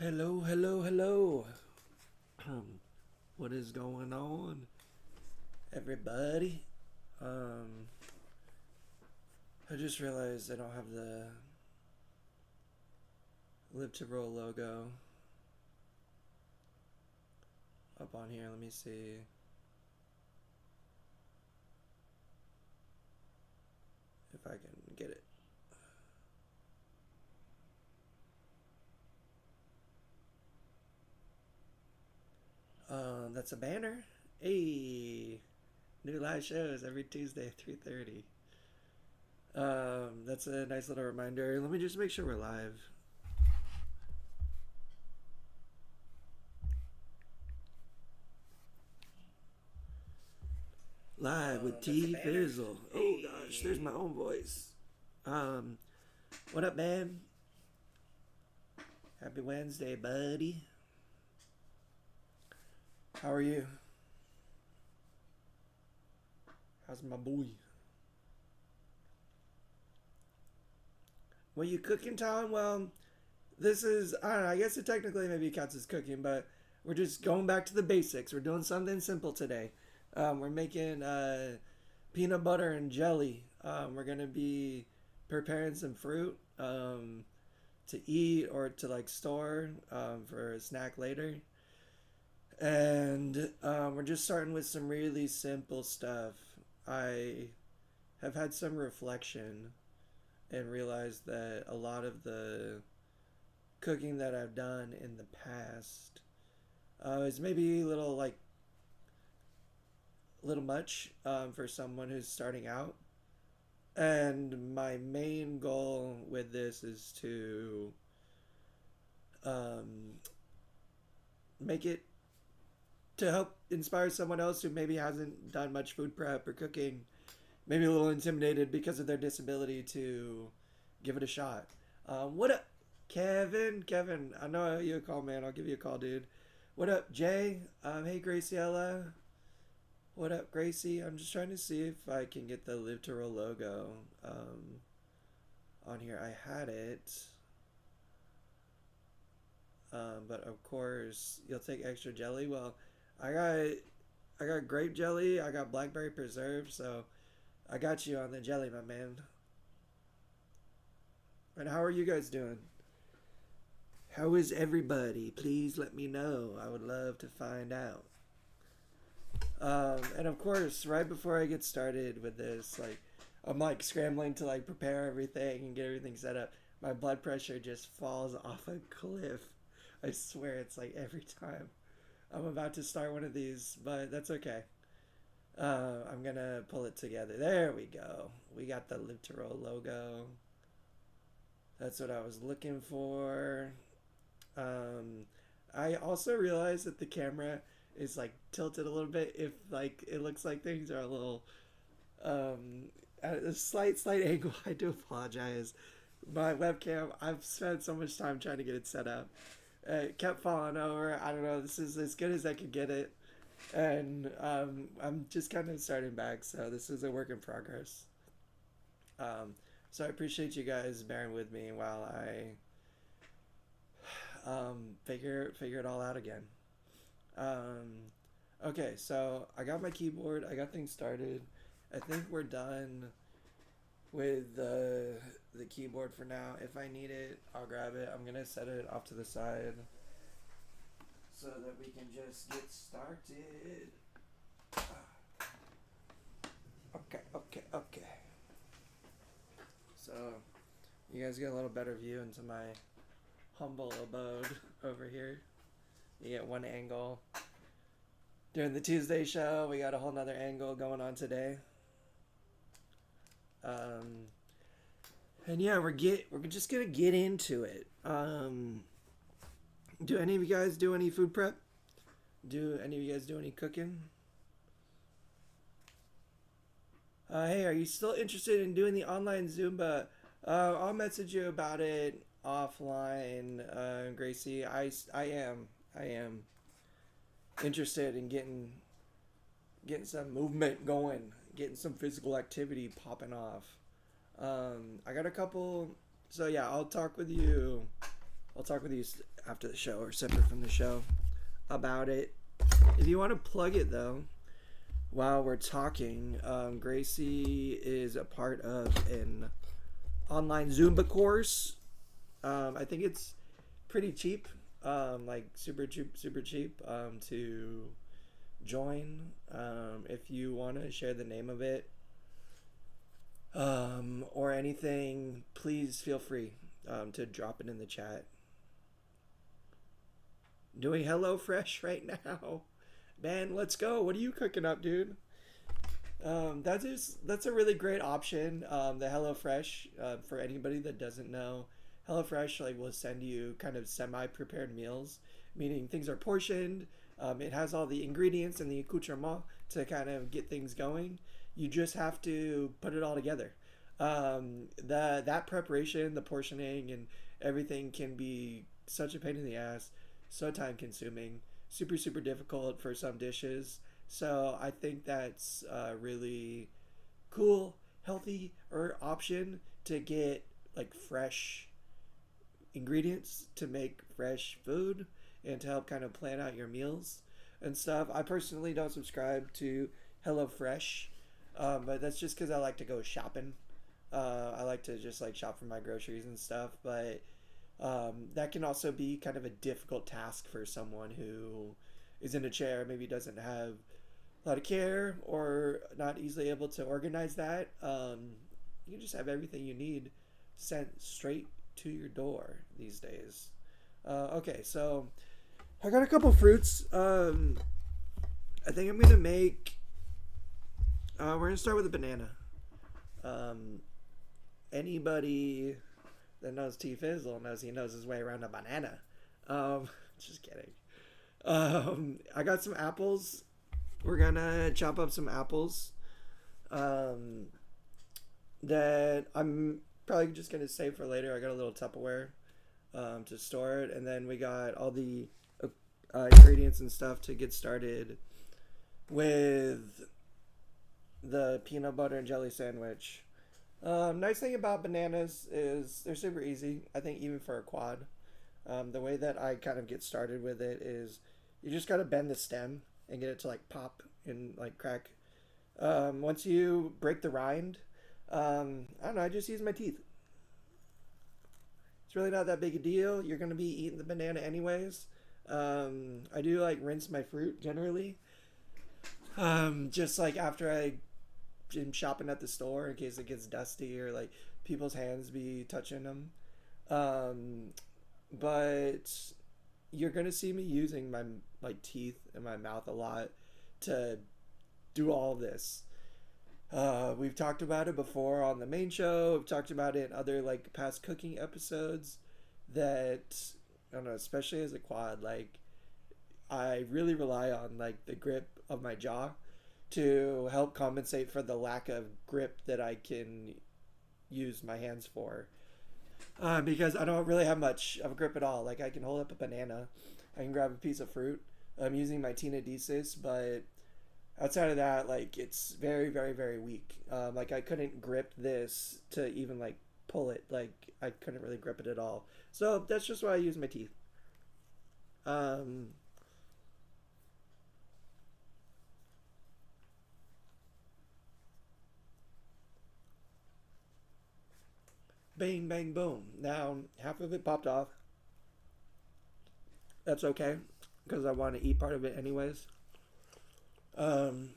Hello, hello, hello. What is going on, everybody? I just realized I don't have the Live to Roll logo up on here. Let me see. If I can get it. That's a banner. Hey, new live shows every Tuesday at 3:30. That's a nice little reminder. Let me just make sure we're live. Live with T-Fizzle. Oh gosh, there's my own voice. What up, man? Happy Wednesday, buddy. How are you? How's my boy? What you cooking, Tom? Well, this is, I don't know, I guess it technically maybe counts as cooking, but we're just going back to the basics. We're doing something simple today. We're making peanut butter and jelly. We're going to be preparing some fruit to eat or to like store for a snack later. And we're just starting with some really simple stuff. I have had some reflection and realized that a lot of the cooking that I've done in the past is maybe a little much for someone who's starting out. And my main goal with this is to make it to help inspire someone else who maybe hasn't done much food prep or cooking, maybe a little intimidated because of their disability, to give it a shot. What up, Kevin? Kevin, I know you a call, man. I'll give you a call, dude. What up, Jay? Hey, Graciela. What up, Gracie? I'm just trying to see if I can get the Live to Roll logo on here. I had it. But of course, you'll take extra jelly. Well, I got grape jelly. I got blackberry preserve. So I got you on the jelly, my man. And how are you guys doing? How is everybody? Please let me know. I would love to find out. And of course, right before I get started with this, like, I'm like scrambling to like prepare everything and get everything set up. My blood pressure just falls off a cliff. I swear it's like every time I'm about to start one of these, but that's okay. I'm gonna pull it together. There we go. We got the Live to Roll logo. That's what I was looking for. I also realized that the camera is like tilted a little bit. If like it looks like things are a little at a slight angle, I do apologize. My webcam, I've spent so much time trying to get it set up. It kept falling over. I don't know. This is as good as I could get it, and I'm just kind of starting back. So this is a work in progress. So I appreciate you guys bearing with me while I figure it all out again. Okay, so I got my keyboard. I got things started. I think we're done with the keyboard for now. If I need it, I'll grab it. I'm gonna set it off to the side so that we can just get started. Okay. So you guys get a little better view into my humble abode over here. You get one angle during the Tuesday show. We got a whole nother angle going on today. And yeah, we're just gonna get into it. Do any of you guys do any food prep? Do any of you guys do any cooking? Hey, are you still interested in doing the online Zumba? I'll message you about it offline, Gracie. I am interested in getting some movement going, getting some physical activity popping off. I got a couple, so yeah, I'll talk with you I'll talk with you after the show or separate from the show about it. If you want to plug it though, while we're talking, Gracie is a part of an online Zumba course. I think it's pretty cheap, like super cheap to join. If you want to share the name of it or anything, please feel free to drop it in the chat. Doing HelloFresh right now. Man, let's go. What are you cooking up, dude? That's a really great option. The HelloFresh, for anybody that doesn't know, HelloFresh like will send you kind of semi-prepared meals, meaning things are portioned. It has all the ingredients and the accoutrement to kind of get things going. You just have to put it all together. That preparation, the portioning, and everything can be such a pain in the ass, so time consuming, super difficult for some dishes. So I think that's a really cool, healthy option to get like fresh ingredients to make fresh food and to help kind of plan out your meals and stuff. I personally don't subscribe to HelloFresh, but that's just because I like to go shopping. I like to just like shop for my groceries and stuff, but that can also be kind of a difficult task for someone who is in a chair, maybe doesn't have a lot of care or not easily able to organize that. You can just have everything you need sent straight to your door these days. Okay, so I got a couple fruits. I think I'm gonna make. We're gonna start with a banana. Anybody that knows T-Fizzle knows he knows his way around a banana. Just kidding. I got some apples. We're gonna chop up some apples. That I'm probably just gonna save for later. I got a little Tupperware to store it, and then we got all the ingredients and stuff to get started with the peanut butter and jelly sandwich. Nice thing about bananas is they're super easy. I think even for a quad, the way that I kind of get started with it is you just gotta bend the stem and get it to like pop and like crack. Once you break the rind, I don't know. I just use my teeth. It's really not that big a deal. You're gonna be eating the banana anyways. I do like rinse my fruit generally. Just like after I am shopping at the store in case it gets dusty or like people's hands be touching them. But you're gonna see me using my teeth and my mouth a lot to do all of this. We've talked about it before on the main show. We've talked about it in other like past cooking episodes. That I don't know, especially as a quad, like I really rely on like the grip of my jaw to help compensate for the lack of grip that I can use my hands for. Because I don't really have much of a grip at all. Like I can hold up a banana, I can grab a piece of fruit. I'm using my tenodesis, but outside of that, like it's very weak. Like I couldn't grip this to even like pull it. Like I couldn't really grip it at all. So that's just why I use my teeth. Bang bang boom. Now half of it popped off. That's okay because I want to eat part of it anyways. Um,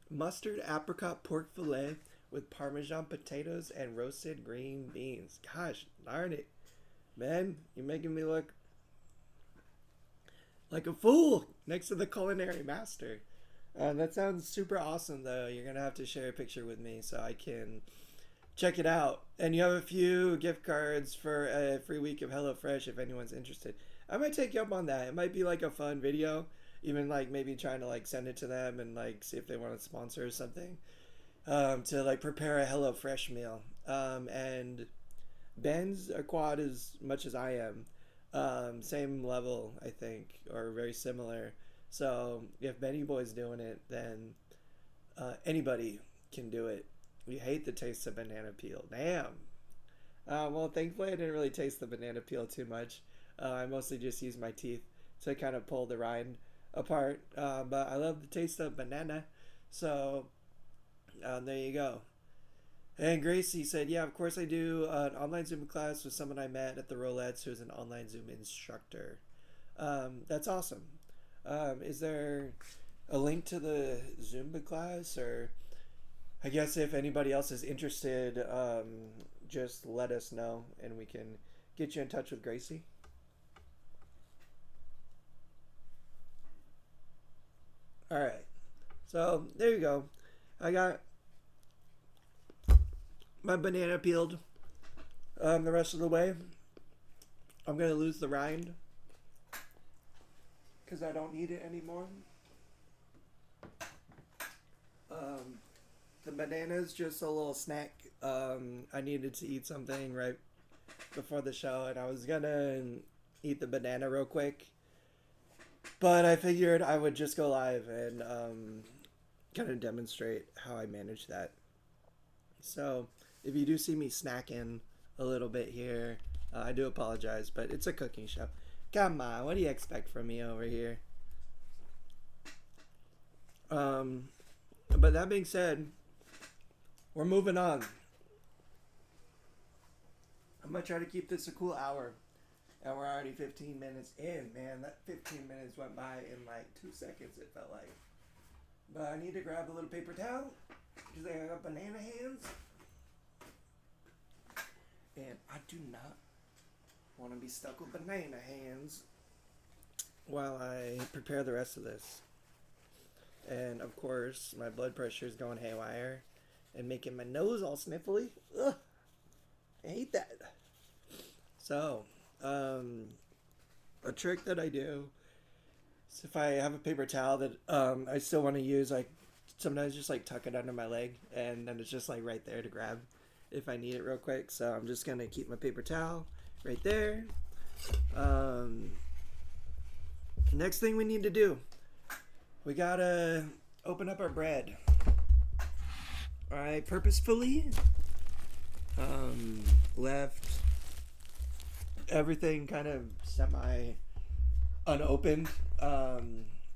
Mustard apricot pork fillet with Parmesan potatoes and roasted green beans. Gosh darn it, man, you're making me look like a fool next to the culinary master. That sounds super awesome though. You're gonna have to share a picture with me so I can check it out. And you have a few gift cards for a free week of HelloFresh if anyone's interested. I might take you up on that. It might be like a fun video. Even like maybe trying to like send it to them and like see if they want to sponsor or something. To like prepare a HelloFresh meal. And Ben's a quad as much as I am. Same level, I think, or very similar. So if Benny Boy's doing it, then anybody can do it. You hate the taste of banana peel. Damn. Well, thankfully, I didn't really taste the banana peel too much. I mostly just used my teeth to kind of pull the rind apart. But I love the taste of banana. So, there you go. And Gracie said, yeah, of course I do an online Zumba class with someone I met at the Rolettes who is an online Zumba instructor. That's awesome. Is there a link to the Zumba class? Or I guess if anybody else is interested, just let us know and we can get you in touch with Gracie. All right. So there you go. I got my banana peeled the rest of the way. I'm going to lose the rind because I don't need it anymore. The banana is just a little snack. I needed to eat something right before the show, and I was gonna eat the banana real quick, but I figured I would just go live and kind of demonstrate how I manage that. So if you do see me snacking a little bit here, I do apologize, but it's a cooking show. Come on, what do you expect from me over here? But that being said, we're moving on. I'm gonna try to keep this a cool hour. And we're already 15 minutes in, man. That 15 minutes went by in like 2 seconds, it felt like. But I need to grab a little paper towel because I got banana hands. And I do not want to be stuck with banana hands while I prepare the rest of this. And of course, my blood pressure is going haywire and making my nose all sniffly. Ugh, I hate that. So, a trick that I do is if I have a paper towel that I still want to use, I sometimes just like tuck it under my leg and then it's just like right there to grab if I need it real quick. So I'm just going to keep my paper towel right there. Next thing we need to do, we gotta open up our bread. I purposefully left everything kind of semi unopened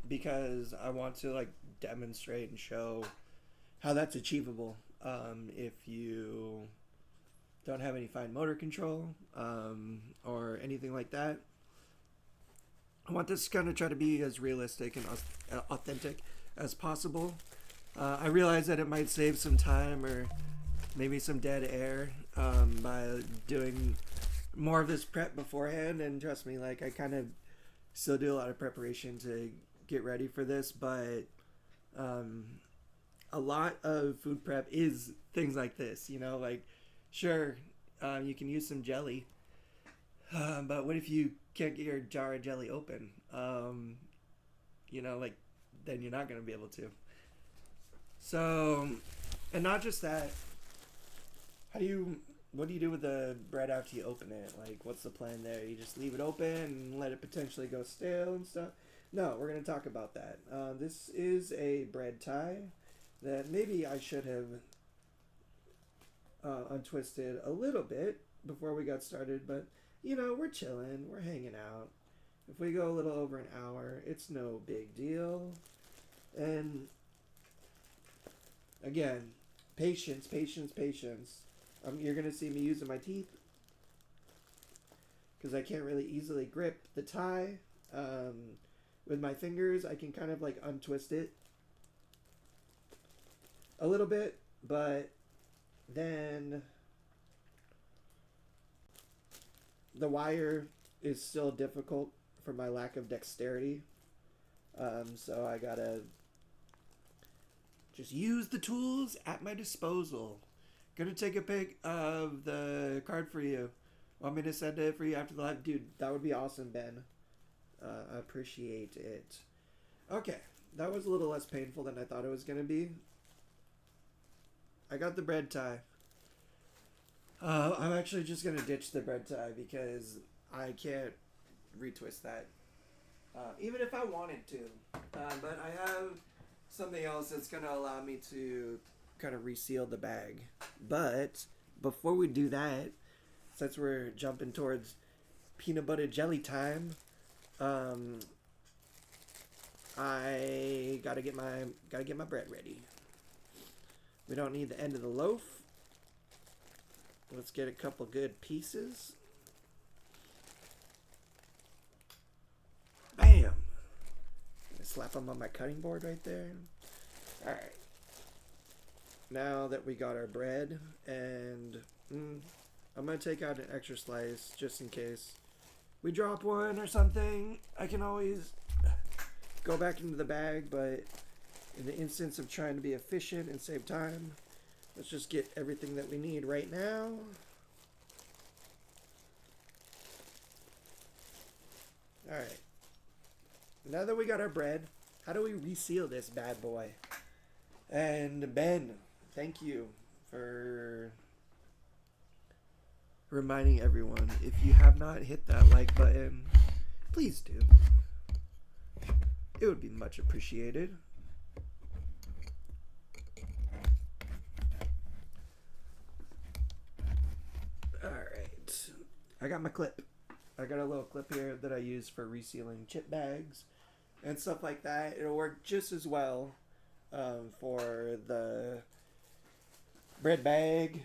because I want to like demonstrate and show how that's achievable if you don't have any fine motor control or anything like that. I want this kind of try to be as realistic and authentic as possible. I realize that it might save some time or maybe some dead air by doing more of this prep beforehand. And trust me, like I kind of still do a lot of preparation to get ready for this, but a lot of food prep is things like this, you know, like sure, you can use some jelly, but what if you can't get your jar of jelly open? You know, like then you're not going to be able to. So, and not just that, what do you do with the bread after you open it? Like, what's the plan there? You just leave it open and let it potentially go stale and stuff? No, we're going to talk about that. This is a bread tie that maybe I should have untwisted a little bit before we got started, but you know, we're chilling, we're hanging out. If we go a little over an hour, it's no big deal. And again, patience, patience, patience. You're going to see me using my teeth because I can't really easily grip the tie. With my fingers, I can kind of like untwist it a little bit, but then the wire is still difficult for my lack of dexterity. So I gotta just use the tools at my disposal. Gonna take a pic of the card for you. Want me to send it for you after the live? Dude, that would be awesome, Ben. I appreciate it. Okay, that was a little less painful than I thought it was gonna be. I got the bread tie. I'm actually just gonna ditch the bread tie because I can't retwist that. Even if I wanted to. But I have something else that's gonna allow me to kind of reseal the bag. But before we do that, since we're jumping towards peanut butter jelly time, I gotta get my bread ready. We don't need the end of the loaf. Let's get a couple good pieces. Bam! Slap them on my cutting board right there. Alright. Now that we got our bread, and I'm going to take out an extra slice just in case we drop one or something. I can always go back into the bag, but in the instance of trying to be efficient and save time, let's just get everything that we need right now. Alright. Now that we got our bread, how do we reseal this bad boy? And Ben, thank you for reminding everyone, if you have not hit that like button, please do. It would be much appreciated. Alright. I got my clip. I got a little clip here that I use for resealing chip bags and stuff like that. It'll work just as well for the bread bag,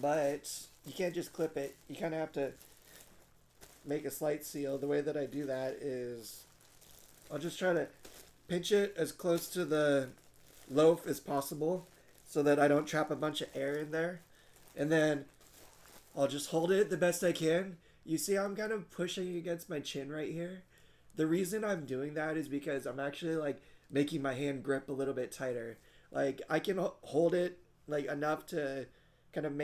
but you can't just clip it. You kind of have to make a slight seal. The way that I do that is I'll just try to pinch it as close to the loaf as possible so that I don't trap a bunch of air in there, and then I'll just hold it the best I can. You see I'm kind of pushing against my chin right here. The reason I'm doing that is because I'm actually like making my hand grip a little bit tighter. Like I can hold it like enough to kind of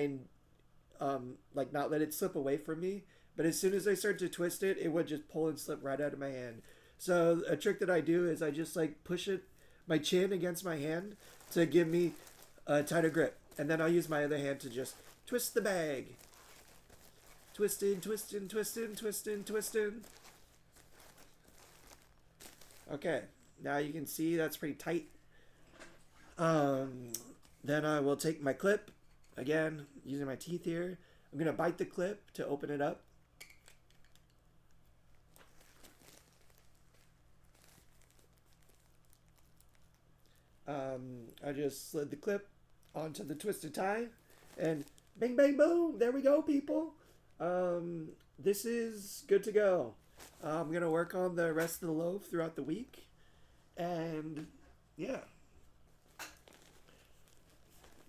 like not let it slip away from me. But as soon as I start to twist it, it would just pull and slip right out of my hand. So a trick that I do is I just like push my chin against my hand to give me a tighter grip. And then I'll use my other hand to just twist the bag. Twisting, twisting, twisting, twisting, twisting. Okay, now you can see that's pretty tight. Then I will take my clip, again, using my teeth here. I'm going to bite the clip to open it up. I just slid the clip onto the twisted tie, and bing, bang, boom, there we go, people. This is good to go. I'm going to work on the rest of the loaf throughout the week, and yeah.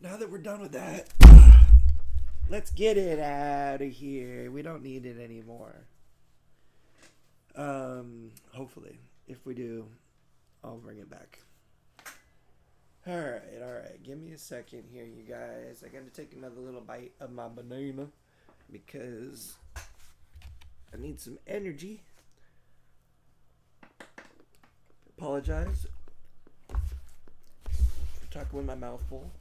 Now that we're done with that, let's get it out of here. We don't need it anymore. Hopefully. If we do, I'll bring it back. Alright. Give me a second here, you guys. I gotta take another little bite of my banana because I need some energy. Apologize for talking with my mouth full.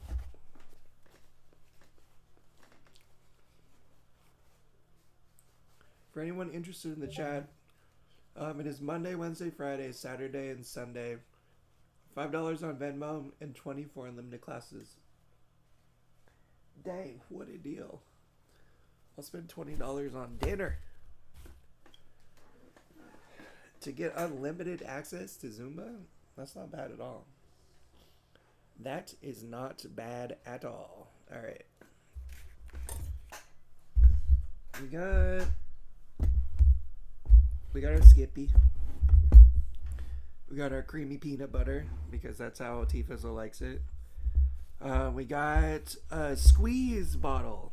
For anyone interested in the chat, it is Monday, Wednesday, Friday, Saturday, and Sunday. $5 on Venmo and $20 for unlimited classes. Dang, what a deal. I'll spend $20 on dinner to get unlimited access to Zumba. That's not bad at all. That is not bad at all. Alright. We got our Skippy. We got our creamy peanut butter because that's how T-Fizzle likes it. We got a squeeze bottle.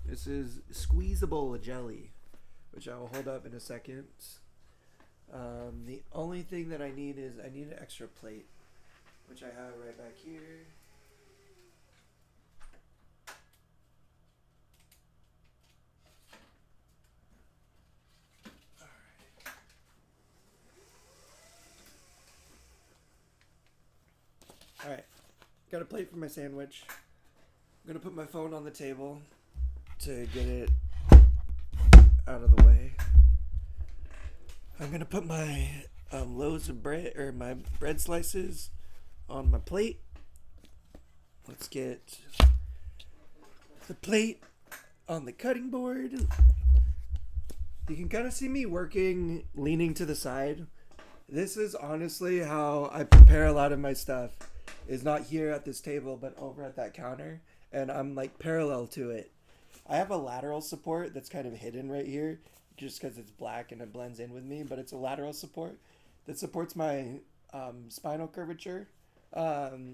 This is squeezable jelly, which I will hold up in a second. The only thing that I need is I need an extra plate, which I have right back here. Alright, got a plate for my sandwich. I'm gonna put my phone on the table to get it out of the way. I'm gonna put my loaves of bread, or my bread slices, on my plate. Let's get the plate on the cutting board. You can kind of see me working, leaning to the side. This is honestly how I prepare a lot of my stuff. Is not here at this table, but over at that counter. And I'm like parallel to it. I have a lateral support that's kind of hidden right here, just because it's black and it blends in with me. But it's a lateral support that supports my spinal curvature.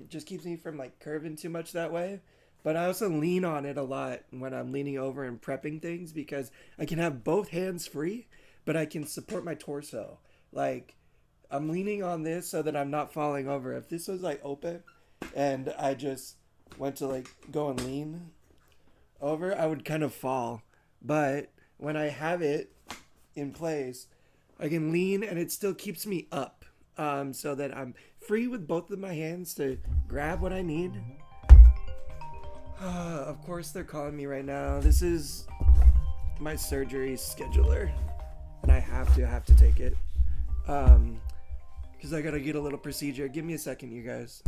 Just keeps me from like curving too much that way. But I also lean on it a lot when I'm leaning over and prepping things because I can have both hands free, but I can support my torso. Like, I'm leaning on this so that I'm not falling over. If this was like open and I just went to like go and lean over, I would kind of fall. But when I have it in place, I can lean and it still keeps me up, so that I'm free with both of my hands to grab what I need. Of course they're calling me right now. This is my surgery scheduler, and I have to take it, because I gotta get a little procedure. Give me a second, you guys.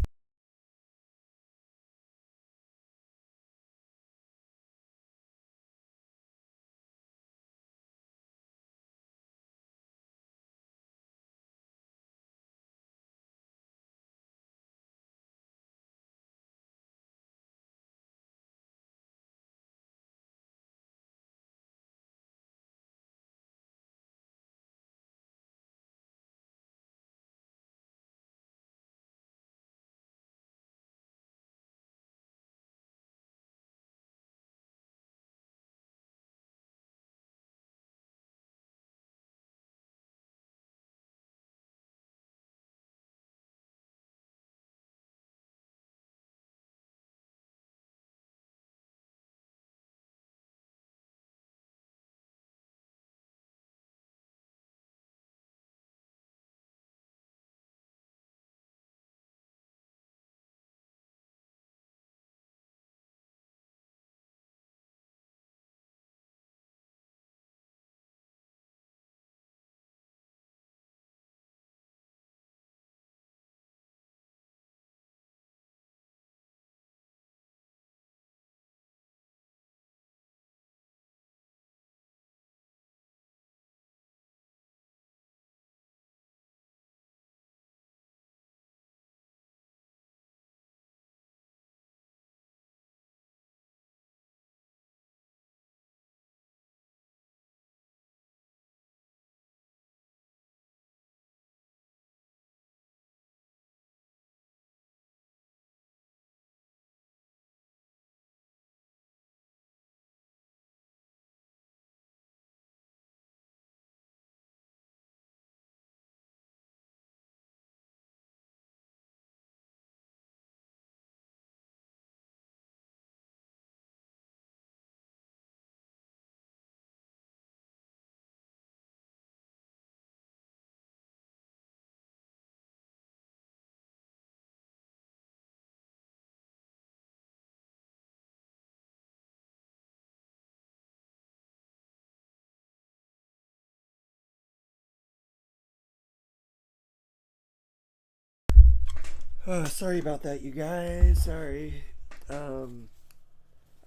Oh, sorry about that, you guys. Sorry. Um,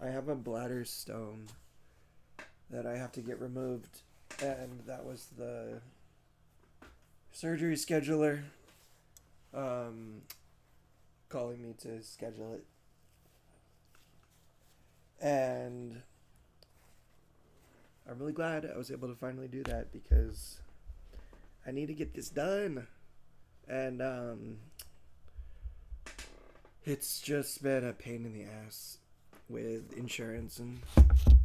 I have a bladder stone that I have to get removed, and that was the surgery scheduler calling me to schedule it. And I'm really glad I was able to finally do that because I need to get this done. And it's just been a pain in the ass with insurance and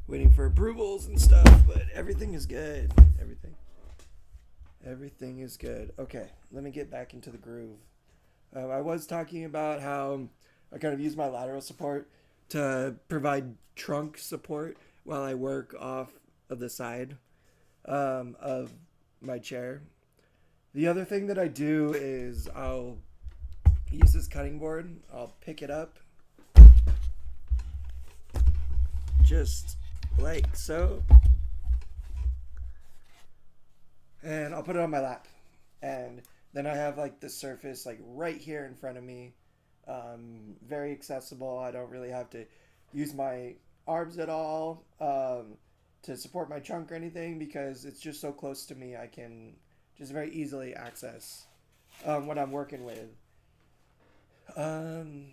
waiting for approvals and stuff, but everything is good. Everything is good. Okay, let me get back into the groove. I was talking about how I kind of use my lateral support to provide trunk support while I work off of the side of my chair. The other thing that I do is I'll use this cutting board. I'll pick it up just like so, and I'll put it on my lap, and then I have like the surface like right here in front of me Very accessible. I don't really have to use my arms at all to support my trunk or anything because it's just so close to me. I can just very easily access what I'm working with. Um,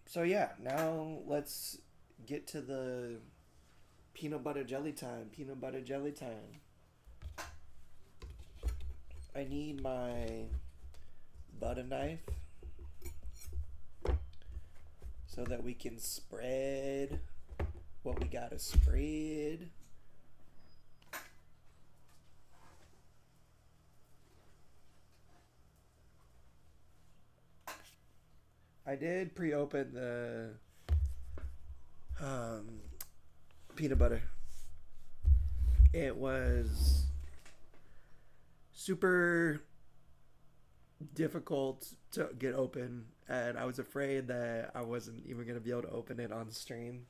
so yeah, now let's get to the peanut butter jelly time. Peanut butter jelly time. I need my butter knife so that we can spread what we gotta spread. I did pre-open the um, peanut butter. It was super difficult to get open, and I was afraid that I wasn't even gonna be able to open it on stream.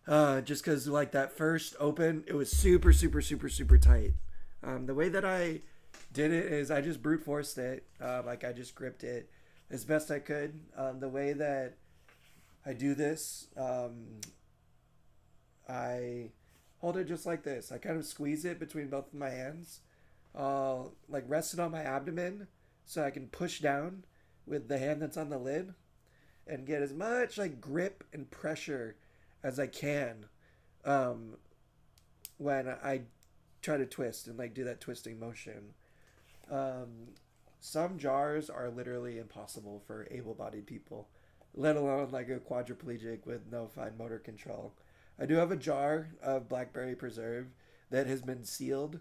Just because like that first open, it was super, super, super, super tight. The way that I did it is I just brute forced it. Like I just gripped it as best I could. The way that I do this, I hold it just like this. I kind of squeeze it between both of my hands. Like rest it on my abdomen so I can push down with the hand that's on the lid and get as much like grip and pressure as I can um, when I try to twist and like do that twisting motion. Um, some jars are literally impossible for able-bodied people, let alone like a quadriplegic with no fine motor control. I do have a jar of blackberry preserve that has been sealed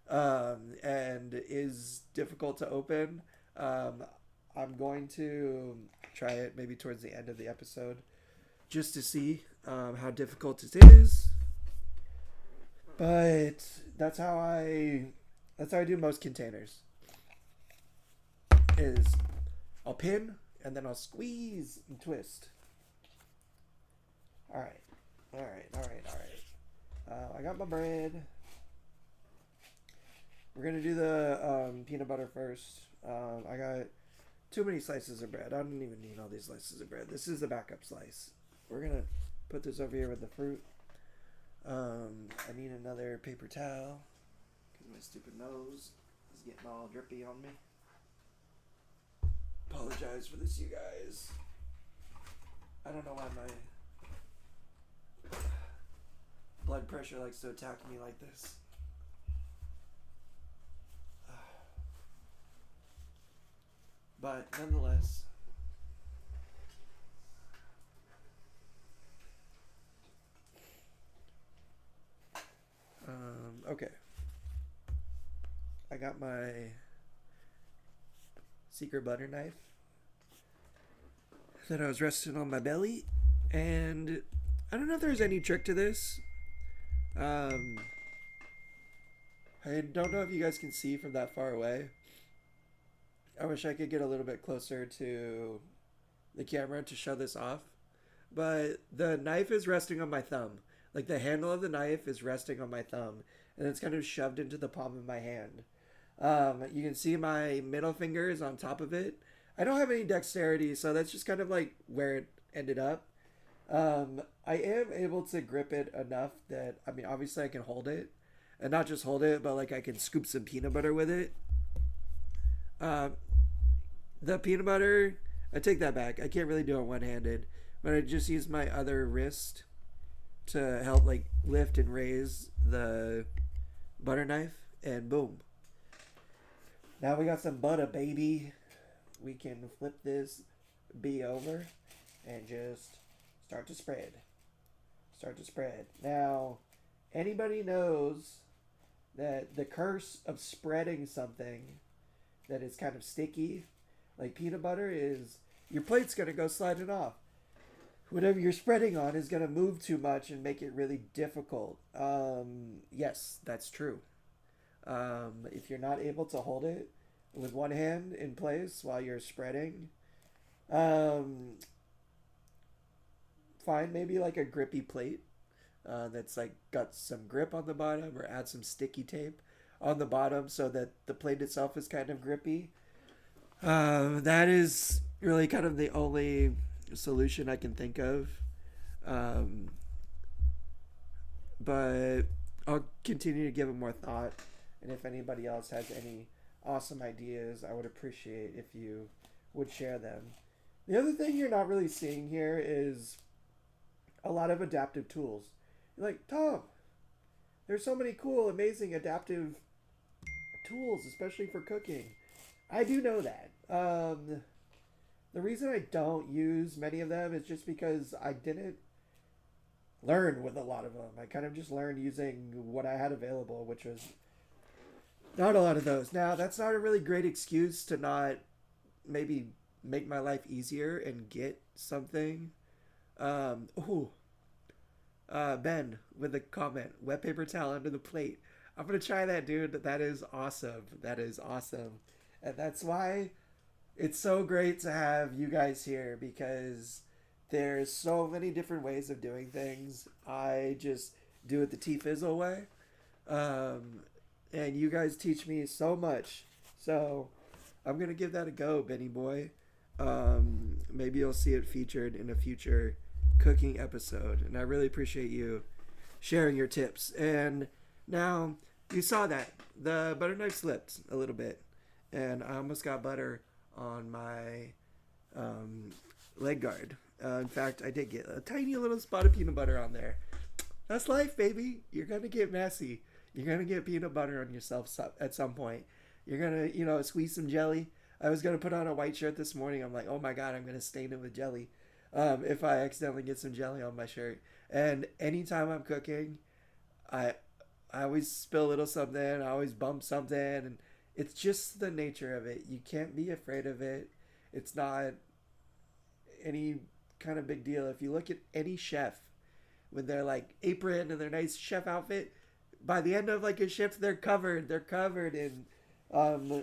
and is difficult to open. Um, I'm going to try it maybe towards the end of the episode just to see how difficult it is. But that's how I do most containers. Is I'll pin and then I'll squeeze and twist. All right, all right, all right, all right. I got my bread. We're gonna do the peanut butter first. I got too many slices of bread. I don't even need all these slices of bread. This is the backup slice. We're gonna put this over here with the fruit. I need another paper towel because my stupid nose is getting all drippy on me. Apologize for this, you guys. I don't know why my blood pressure likes to attack me like this. But nonetheless, okay. I got my secret butter knife that I was resting on my belly, and I don't know if there's any trick to this. Um, I don't know if you guys can see from that far away. I wish I could get a little bit closer to the camera to show this off. But the knife is resting on my thumb. Like the handle of the knife is resting on my thumb. And it's kind of shoved into the palm of my hand. You can see my middle finger is on top of it. I don't have any dexterity, so that's just kind of like where it ended up. I am able to grip it enough that, I mean, obviously I can hold it. And not just hold it, but like I can scoop some peanut butter with it. The peanut butter, I take that back. I can't really do it one-handed, but I just use my other wrist to help like lift and raise the butter knife, and boom. Now we got some butter, baby. We can flip this B over and just start to spread. Start to spread. Now, anybody knows that the curse of spreading something that is kind of sticky, like peanut butter, is your plate's going to go sliding off. Whatever you're spreading on is going to move too much and make it really difficult. Yes, that's true. If you're not able to hold it with one hand in place while you're spreading, find maybe like a grippy plate that's like got some grip on the bottom, or add some sticky tape on the bottom so that the plate itself is kind of grippy. That is really kind of the only solution I can think of. Um, but I'll continue to give it more thought. And if anybody else has any awesome ideas, I would appreciate if you would share them. The other thing you're not really seeing here is a lot of adaptive tools. You're like, Tom, there's so many cool, amazing adaptive tools, especially for cooking. I do know that. The reason I don't use many of them is just because I didn't learn with a lot of them. I kind of just learned using what I had available, which was not a lot of those. Now, that's not a really great excuse to not maybe make my life easier and get something. Ooh, Ben with a comment: wet paper towel under the plate. I'm gonna try that, dude. That is awesome. That is awesome, and that's why it's so great to have you guys here because there's so many different ways of doing things. I just do it the T-Fizzle way, um, and you guys teach me so much. So I'm gonna give that a go, Benny boy. Maybe you'll see it featured in a future cooking episode, and I really appreciate you sharing your tips. And now you saw that the butter knife slipped a little bit, and I almost got butter on my leg guard. In fact, I did get a tiny little spot of peanut butter on there. That's life, baby. You're gonna get messy. You're gonna get peanut butter on yourself at some point. You're gonna, squeeze some jelly. I was gonna put on a white shirt this morning. I'm like, oh my god, I'm gonna stain it with jelly. If I accidentally get some jelly on my shirt. And anytime I'm cooking, I I always spill a little something. I always bump something, and it's just the nature of it. You can't be afraid of it. It's not any kind of big deal. If you look at any chef with their like apron and their nice chef outfit, by the end of like a shift, they're covered. They're covered in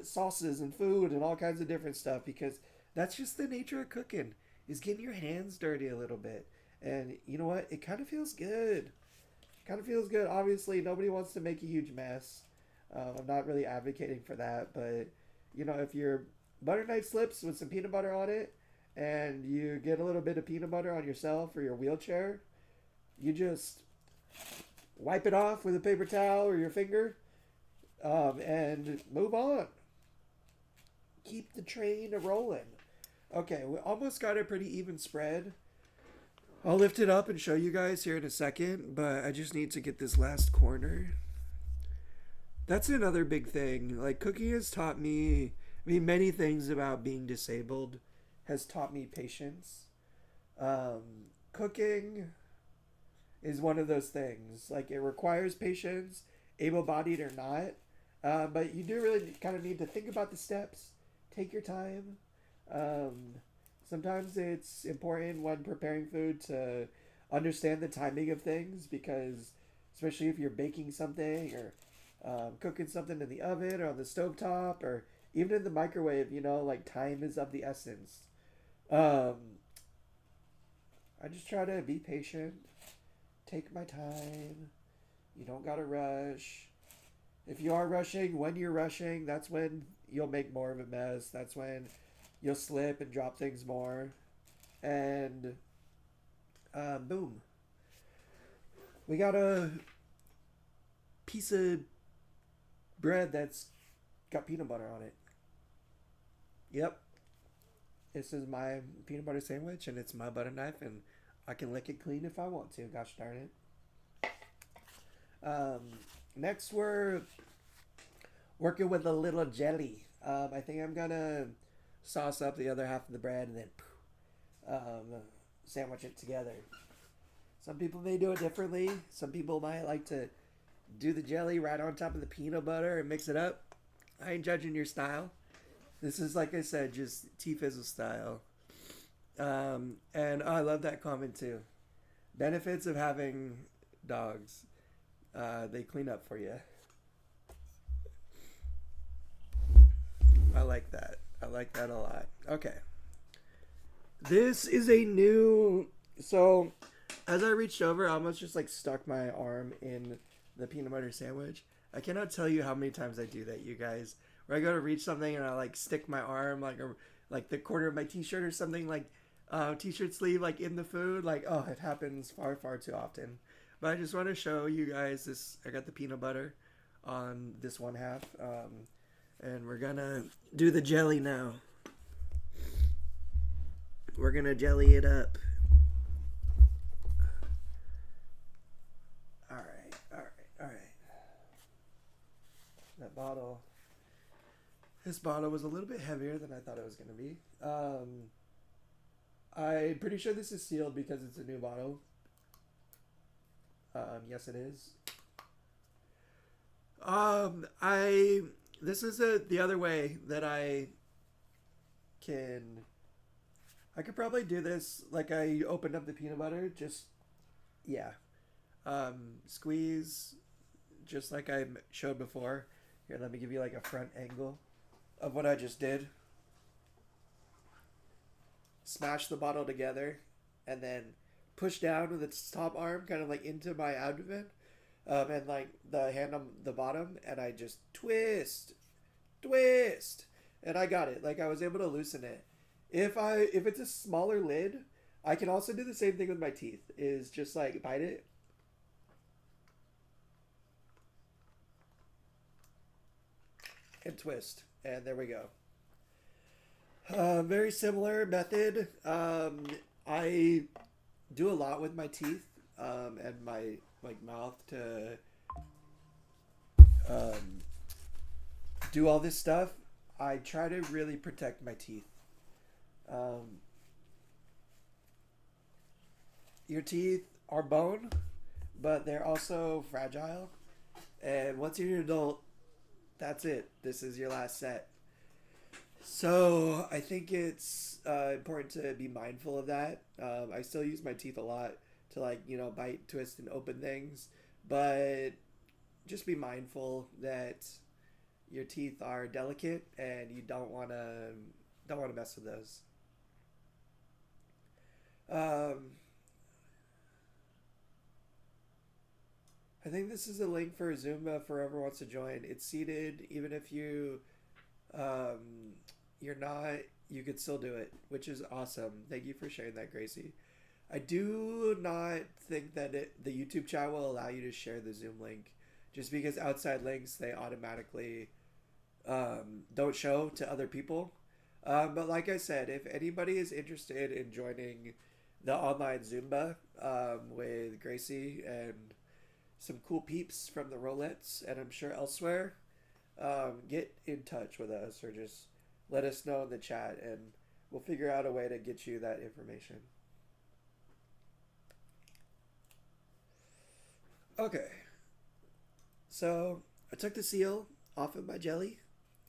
sauces and food and all kinds of different stuff because that's just the nature of cooking. Is getting your hands dirty a little bit, and you know what? It kind of feels good. Kind of feels good. Obviously, nobody wants to make a huge mess. I'm not really advocating for that, but if your butter knife slips with some peanut butter on it, and you get a little bit of peanut butter on yourself or your wheelchair, you just wipe it off with a paper towel or your finger, and move on. Keep the train a rolling. Okay, we almost got a pretty even spread. I'll lift it up and show you guys here in a second, but I just need to get this last corner. That's another big thing. Like, cooking has taught me, many things about being disabled has taught me patience. Cooking is one of those things. Like, it requires patience, able-bodied or not. But you do really kind of need to think about the steps. Take your time. Sometimes it's important when preparing food to understand the timing of things because, especially if you're baking something or cooking something in the oven or on the stovetop or even in the microwave, like time is of the essence. I just try to be patient, take my time. You don't gotta rush. If you are rushing, when you're rushing, that's when you'll make more of a mess. That's when you'll slip and drop things more. And boom. We got a piece of bread that's got peanut butter on it. Yep. This is my peanut butter sandwich, and it's my butter knife, and I can lick it clean if I want to. Gosh darn it. Next, we're working with a little jelly. I think I'm gonna sauce up the other half of the bread and then sandwich it together. Some people may do it differently. Some people might like to do the jelly right on top of the peanut butter and mix it up. I ain't judging your style. This is, like I said, just T-Fizzle style. And I love that comment too. Benefits of having dogs. They clean up for you. I like that. I like that a lot. Okay. This is a new... So, as I reached over, I almost just like stuck my arm in the peanut butter sandwich. I cannot tell you how many times I do that, you guys. Where I go to reach something and I like stick my arm like the corner of my t-shirt or something, like t-shirt sleeve, like in the food. Like, oh, it happens far too often. But I just want to show you guys this. I got the peanut butter on this one half, and we're gonna do the jelly now. We're gonna jelly it up. All right. That bottle. This bottle was a little bit heavier than I thought it was gonna be. I'm pretty sure this is sealed because it's a new bottle. Yes, it is. This is the other way that I could probably do this. Like, I opened up the peanut butter, just, yeah. Squeeze, just like I showed before. Here, let me give you like a front angle of what I just did. Smash the bottle together, and then push down with its top arm, kind of like into my abdomen, and like the hand on the bottom, and I just twist, and I got it. Like, I was able to loosen it. If it's a smaller lid, I can also do the same thing with my teeth. Is just like bite it. And twist. And there we go. Very similar method. I do a lot with my teeth and my mouth to do all this stuff. I try to really protect my teeth. Your teeth are bone, but they're also fragile. And once you're an adult, that's it. This is your last set. So I think it's important to be mindful of that. I still use my teeth a lot to, like, bite, twist, and open things. But just be mindful that your teeth are delicate and you don't want to mess with those. I think this is a link for Zumba for whoever wants to join. It's seated. Even if you're not, you could still do it, which is awesome. Thank you for sharing that, Gracie. I do not think that the YouTube chat will allow you to share the Zoom link, just because outside links, they automatically don't show to other people. But like I said, if anybody is interested in joining the online Zumba with Gracie and some cool peeps from the Rolettes, and I'm sure elsewhere, get in touch with us, or just let us know in the chat, and we'll figure out a way to get you that information. Okay, so I took the seal off of my jelly.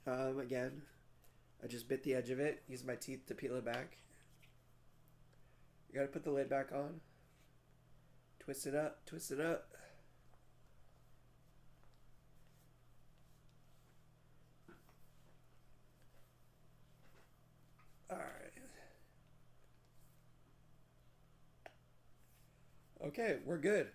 Again, I just bit the edge of it, used my teeth to peel it back. You gotta put the lid back on. Twist it up, twist it up. Alright. Okay, we're good.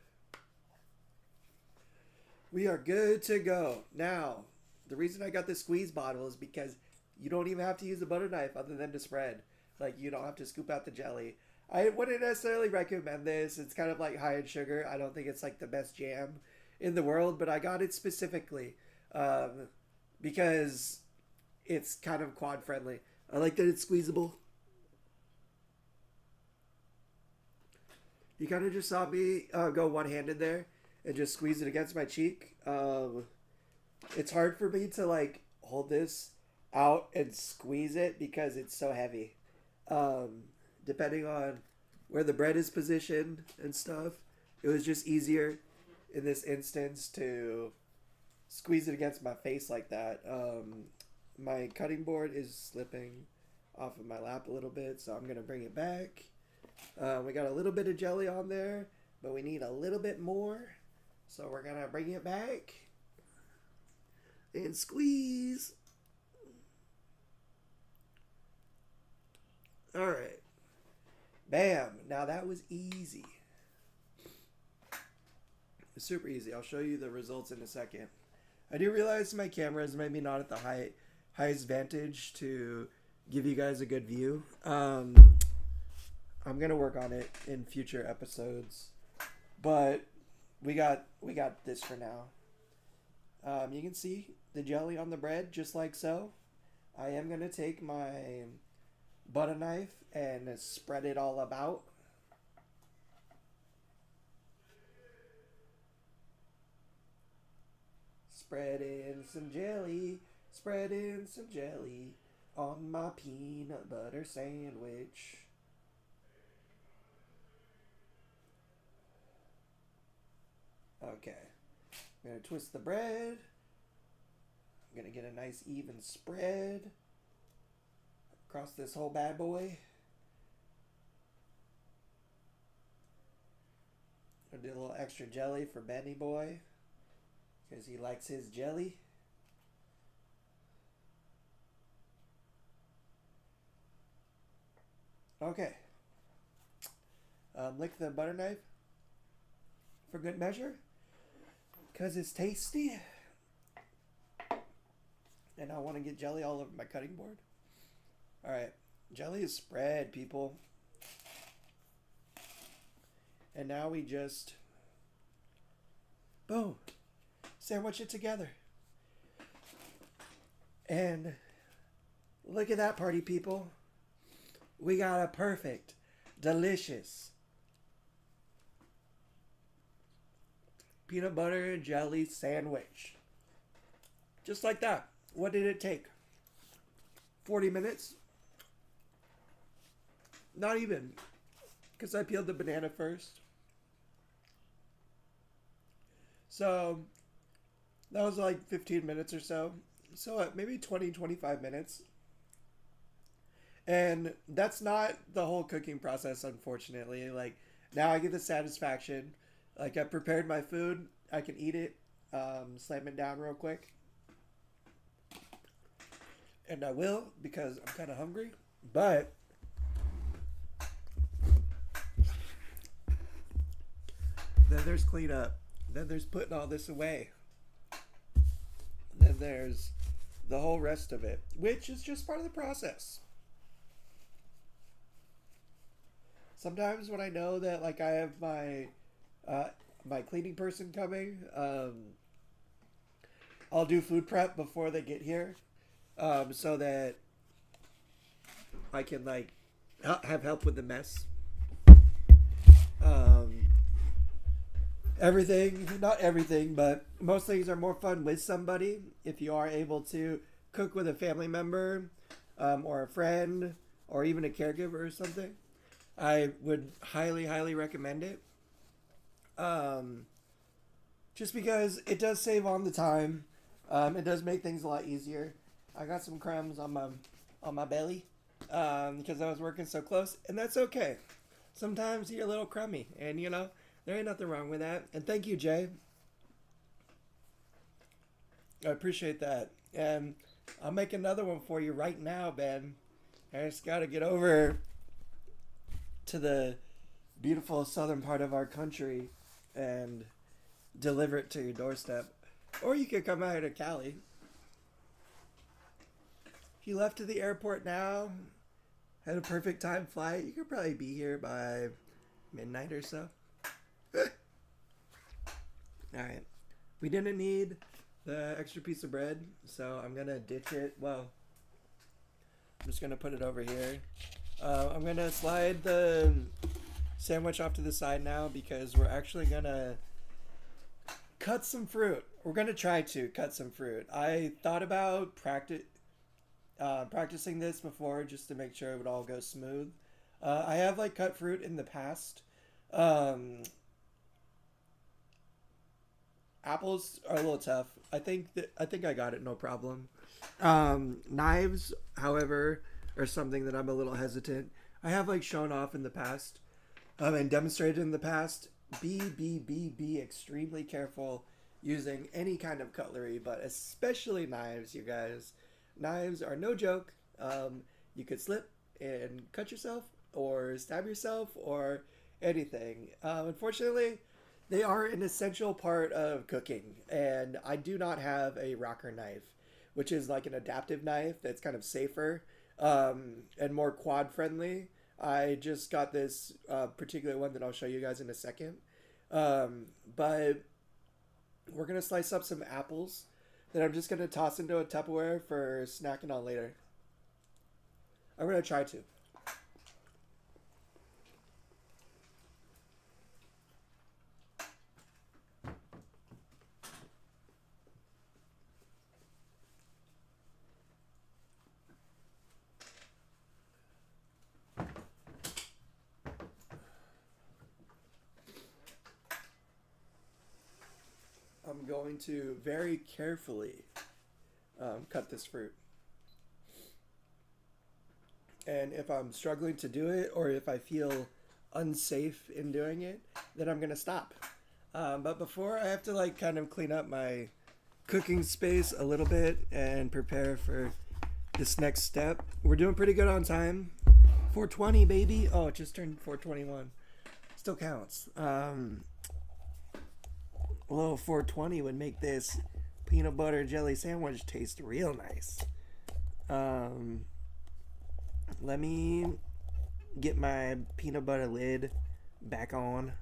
We are good to go. Now, the reason I got this squeeze bottle is because you don't even have to use a butter knife other than to spread. Like, you don't have to scoop out the jelly. I wouldn't necessarily recommend this. It's kind of like high in sugar. I don't think it's like the best jam in the world, but I got it specifically because it's kind of quad friendly. I like that it's squeezable. You kind of just saw me go one-handed there and just squeeze it against my cheek. It's hard for me to like hold this out and squeeze it because it's so heavy. Depending on where the bread is positioned and stuff, it was just easier in this instance to squeeze it against my face like that. My cutting board is slipping off of my lap a little bit, so I'm going to bring it back. We got a little bit of jelly on there, but we need a little bit more. So we're going to bring it back and squeeze. All right. Bam. Now that was easy. It's super easy. I'll show you the results in a second. I do realize my camera is maybe not at the highest vantage to give you guys a good view. I'm gonna work on it in future episodes, but we got this for now. You can see the jelly on the bread just like so. I am gonna take my butter knife and spread it all about. Spread in some jelly, spread in some jelly on my peanut butter sandwich. Okay, I'm gonna twist the bread. I'm gonna get a nice even spread across this whole bad boy. I did a little extra jelly for Benny Boy because he likes his jelly. Okay. Lick the butter knife for good measure because it's tasty. And I want to get jelly all over my cutting board. Alright. Jelly is spread, people. And now we just, boom, sandwich it together. And look at that, party people. We got a perfect, delicious peanut butter and jelly sandwich. Just like that. What did it take? 40 minutes? Not even. Because I peeled the banana first. So, that was like 15 minutes or so. So, maybe 20, 25 minutes. And that's not the whole cooking process, unfortunately. Like, now I get the satisfaction. Like, I prepared my food. I can eat it. Slam it down real quick. And I will, because I'm kind of hungry. But then there's cleanup. Then there's putting all this away. Then there's the whole rest of it, which is just part of the process. Sometimes when I know that like I have my cleaning person coming, I'll do food prep before they get here, so that I can like have help with the mess. Not everything, but most things are more fun with somebody. If you are able to cook with a family member, or a friend, or even a caregiver or something, I would highly, highly recommend it. Just because it does save on the time. It does make things a lot easier. I got some crumbs on my belly, because I was working so close, and that's okay. Sometimes you're a little crummy, and there ain't nothing wrong with that. And thank you, Jay. I appreciate that. And I'll make another one for you right now, Ben. I just got to get over to the beautiful southern part of our country and deliver it to your doorstep. Or you could come out here to Cali. If you left to the airport now, had a perfect time flight, you could probably be here by midnight or so. Alright. We didn't need the extra piece of bread, so I'm going to ditch it. Well, I'm just going to put it over here. I'm going to slide the sandwich off to the side now because we're actually going to cut some fruit. We're going to try to cut some fruit. I thought about practicing this before just to make sure it would all go smooth. I have like cut fruit in the past. Apples are a little tough. I think I got it no problem. Knives, however, are something that I'm a little hesitant. I have like shown off in the past, and demonstrated in the past. Be extremely careful using any kind of cutlery, but especially knives, you guys. Knives are no joke. You could slip and cut yourself or stab yourself or anything. Unfortunately, they are an essential part of cooking, and I do not have a rocker knife, which is like an adaptive knife that's kind of safer. and more quad friendly. I just got this particular one that I'll show you guys in a second. But we're gonna slice up some apples that I'm just gonna toss into a Tupperware for snacking on later. I'm gonna try to. I'm going to very carefully cut this fruit. And if I'm struggling to do it, or if I feel unsafe in doing it, then I'm gonna stop. But before, I have to like kind of clean up my cooking space a little bit and prepare for this next step. We're doing pretty good on time. 4:20, baby. Oh, it just turned 4:21. Still counts. A little 4:20 would make this peanut butter jelly sandwich taste real nice. Let me get my peanut butter lid back on.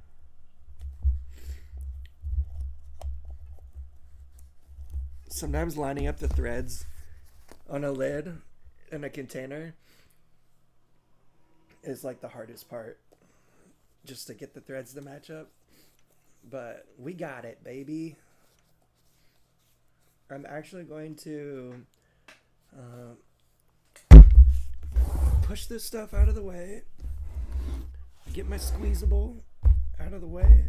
Sometimes lining up the threads on a lid in a container is like the hardest part, just to get the threads to match up. But we got it, baby. I'm actually going to push this stuff out of the way. Get my squeezable out of the way.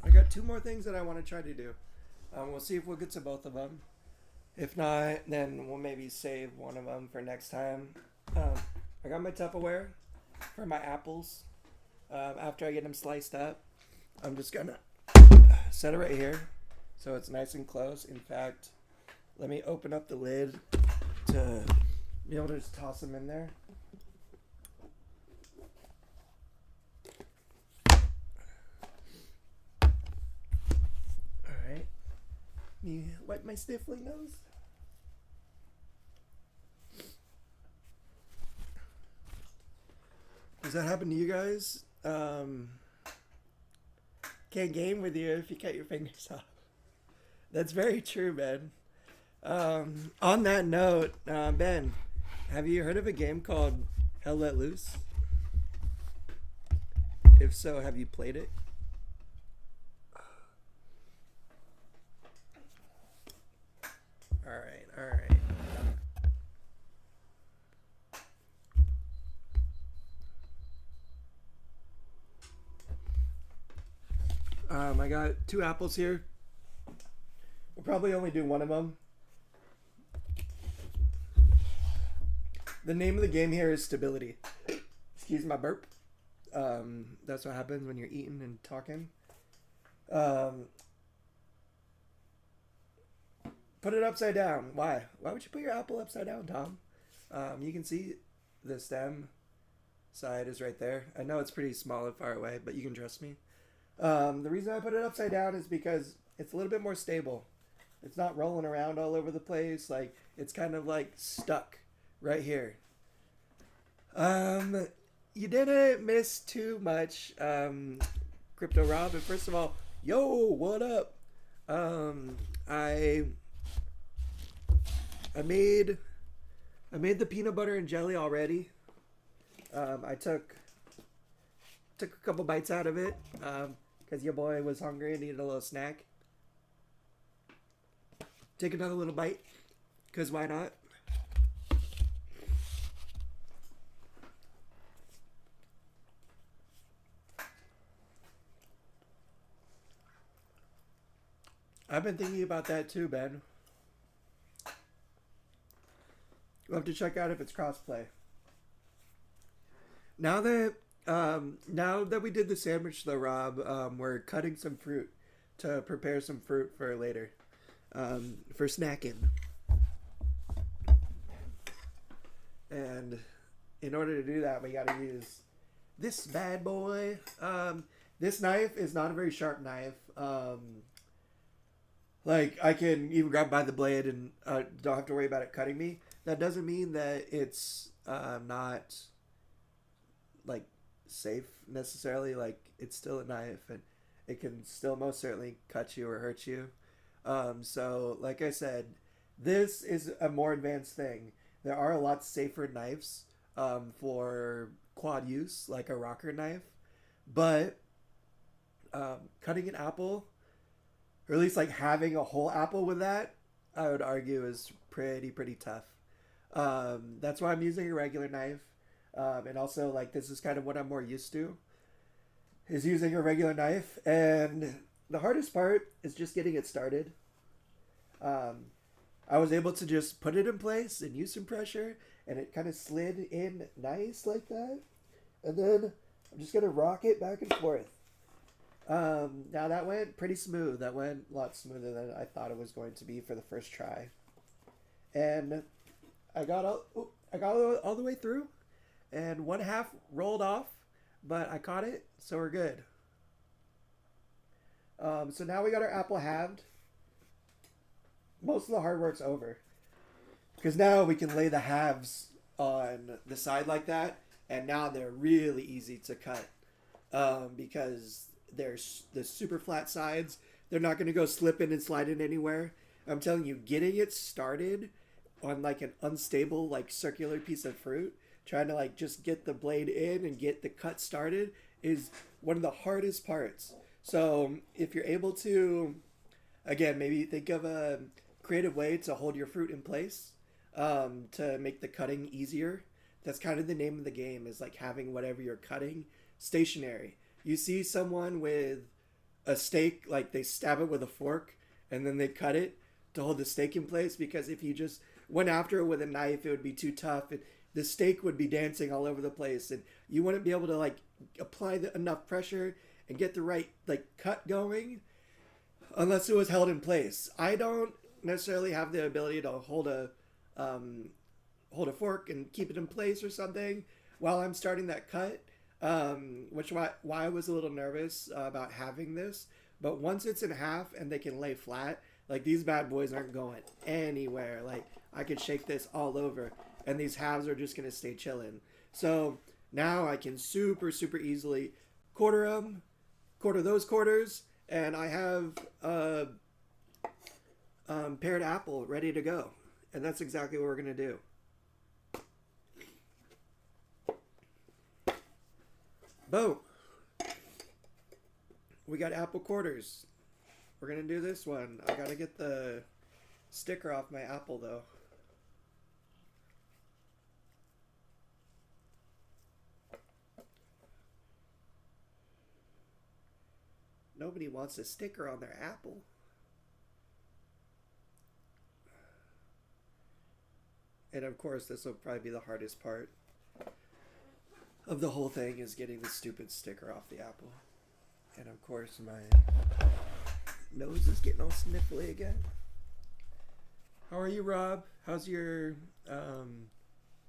I got two more things that I want to try to do. We'll see if we'll get to both of them. If not, then we'll maybe save one of them for next time. I got my Tupperware for my apples. After I get them sliced up, I'm just gonna set it right here so it's nice and close. In fact, let me open up the lid to be able to just toss them in there. Alright. Let me wipe my sniffly nose. Does that happen to you guys? Can't game with you if you cut your fingers off. That's very true, man. On that note, Ben, have you heard of a game called Hell Let Loose? If so, have you played it? Alright. I got 2 apples here. We'll probably only do one of them. The name of the game here is Stability. Excuse my burp. That's what happens when you're eating and talking. Put it upside down. Why? Why would you put your apple upside down, Tom? You can see the stem side is right there. I know it's pretty small and far away, but you can trust me. The reason I put it upside down is because it's a little bit more stable. It's not rolling around all over the place. Like, it's kind of like stuck right here. You didn't miss too much, Crypto Rob. And first of all, yo, what up? I made the peanut butter and jelly already. I took a couple bites out of it, because your boy was hungry and needed a little snack. Take another little bite, because why not? I've been thinking about that too, Ben. We'll have to check out if it's crossplay. Now that we did the sandwich though, Rob, we're cutting some fruit to prepare some fruit for later. For snacking. And in order to do that, we gotta use this bad boy. This knife is not a very sharp knife. Like, I can even grab by the blade and don't have to worry about it cutting me. that doesn't mean that it's not like safe necessarily. Like it's still a knife, and it can still most certainly cut you or hurt you. So like I said, this is a more advanced thing. There are a lot safer knives for quad use, like a rocker knife, but cutting an apple, or at least like having a whole apple with that, I would argue is pretty tough. That's why I'm using a regular knife. And also, like, this is kind of what I'm more used to, is using a regular knife. And the hardest part is just getting it started. I was able to just put it in place and use some pressure, and it kind of slid in nice like that. And then I'm just going to rock it back and forth. Now that went pretty smooth. That went a lot smoother than I thought it was going to be for the first try. And I got all the way through, and one half rolled off, but I caught it, so we're good. So now we got our apple halved. Most of the hard work's over, because now we can lay the halves on the side like that, and now they're really easy to cut, because they're the super flat sides. They're not going to go slipping and sliding anywhere. I'm telling you, getting it started on like an unstable, like circular piece of fruit, trying to like just get the blade in and get the cut started is one of the hardest parts. So if you're able to, again, maybe think of a creative way to hold your fruit in place, to make the cutting easier. That's kind of the name of the game, is like having whatever you're cutting stationary. You see someone with a steak, like they stab it with a fork and then they cut it to hold the steak in place, because if you just went after it with a knife, it would be too tough, and the steak would be dancing all over the place, and you wouldn't be able to like apply enough pressure and get the right like cut going unless it was held in place. I don't necessarily have the ability to hold a fork and keep it in place or something while I'm starting that cut, which why I was a little nervous about having this. But once it's in half and they can lay flat, like these bad boys aren't going anywhere. Like I could shake this all over, and these halves are just gonna stay chilling. So now I can super easily quarter them, quarter those quarters, and I have a paired apple ready to go. And that's exactly what we're gonna do. Boom. We got apple quarters. We're gonna do this one. I gotta get the sticker off my apple though. Nobody wants a sticker on their apple. And of course, this will probably be the hardest part of the whole thing, is getting the stupid sticker off the apple. And of course, my nose is getting all sniffly again. How are you, Rob? How's your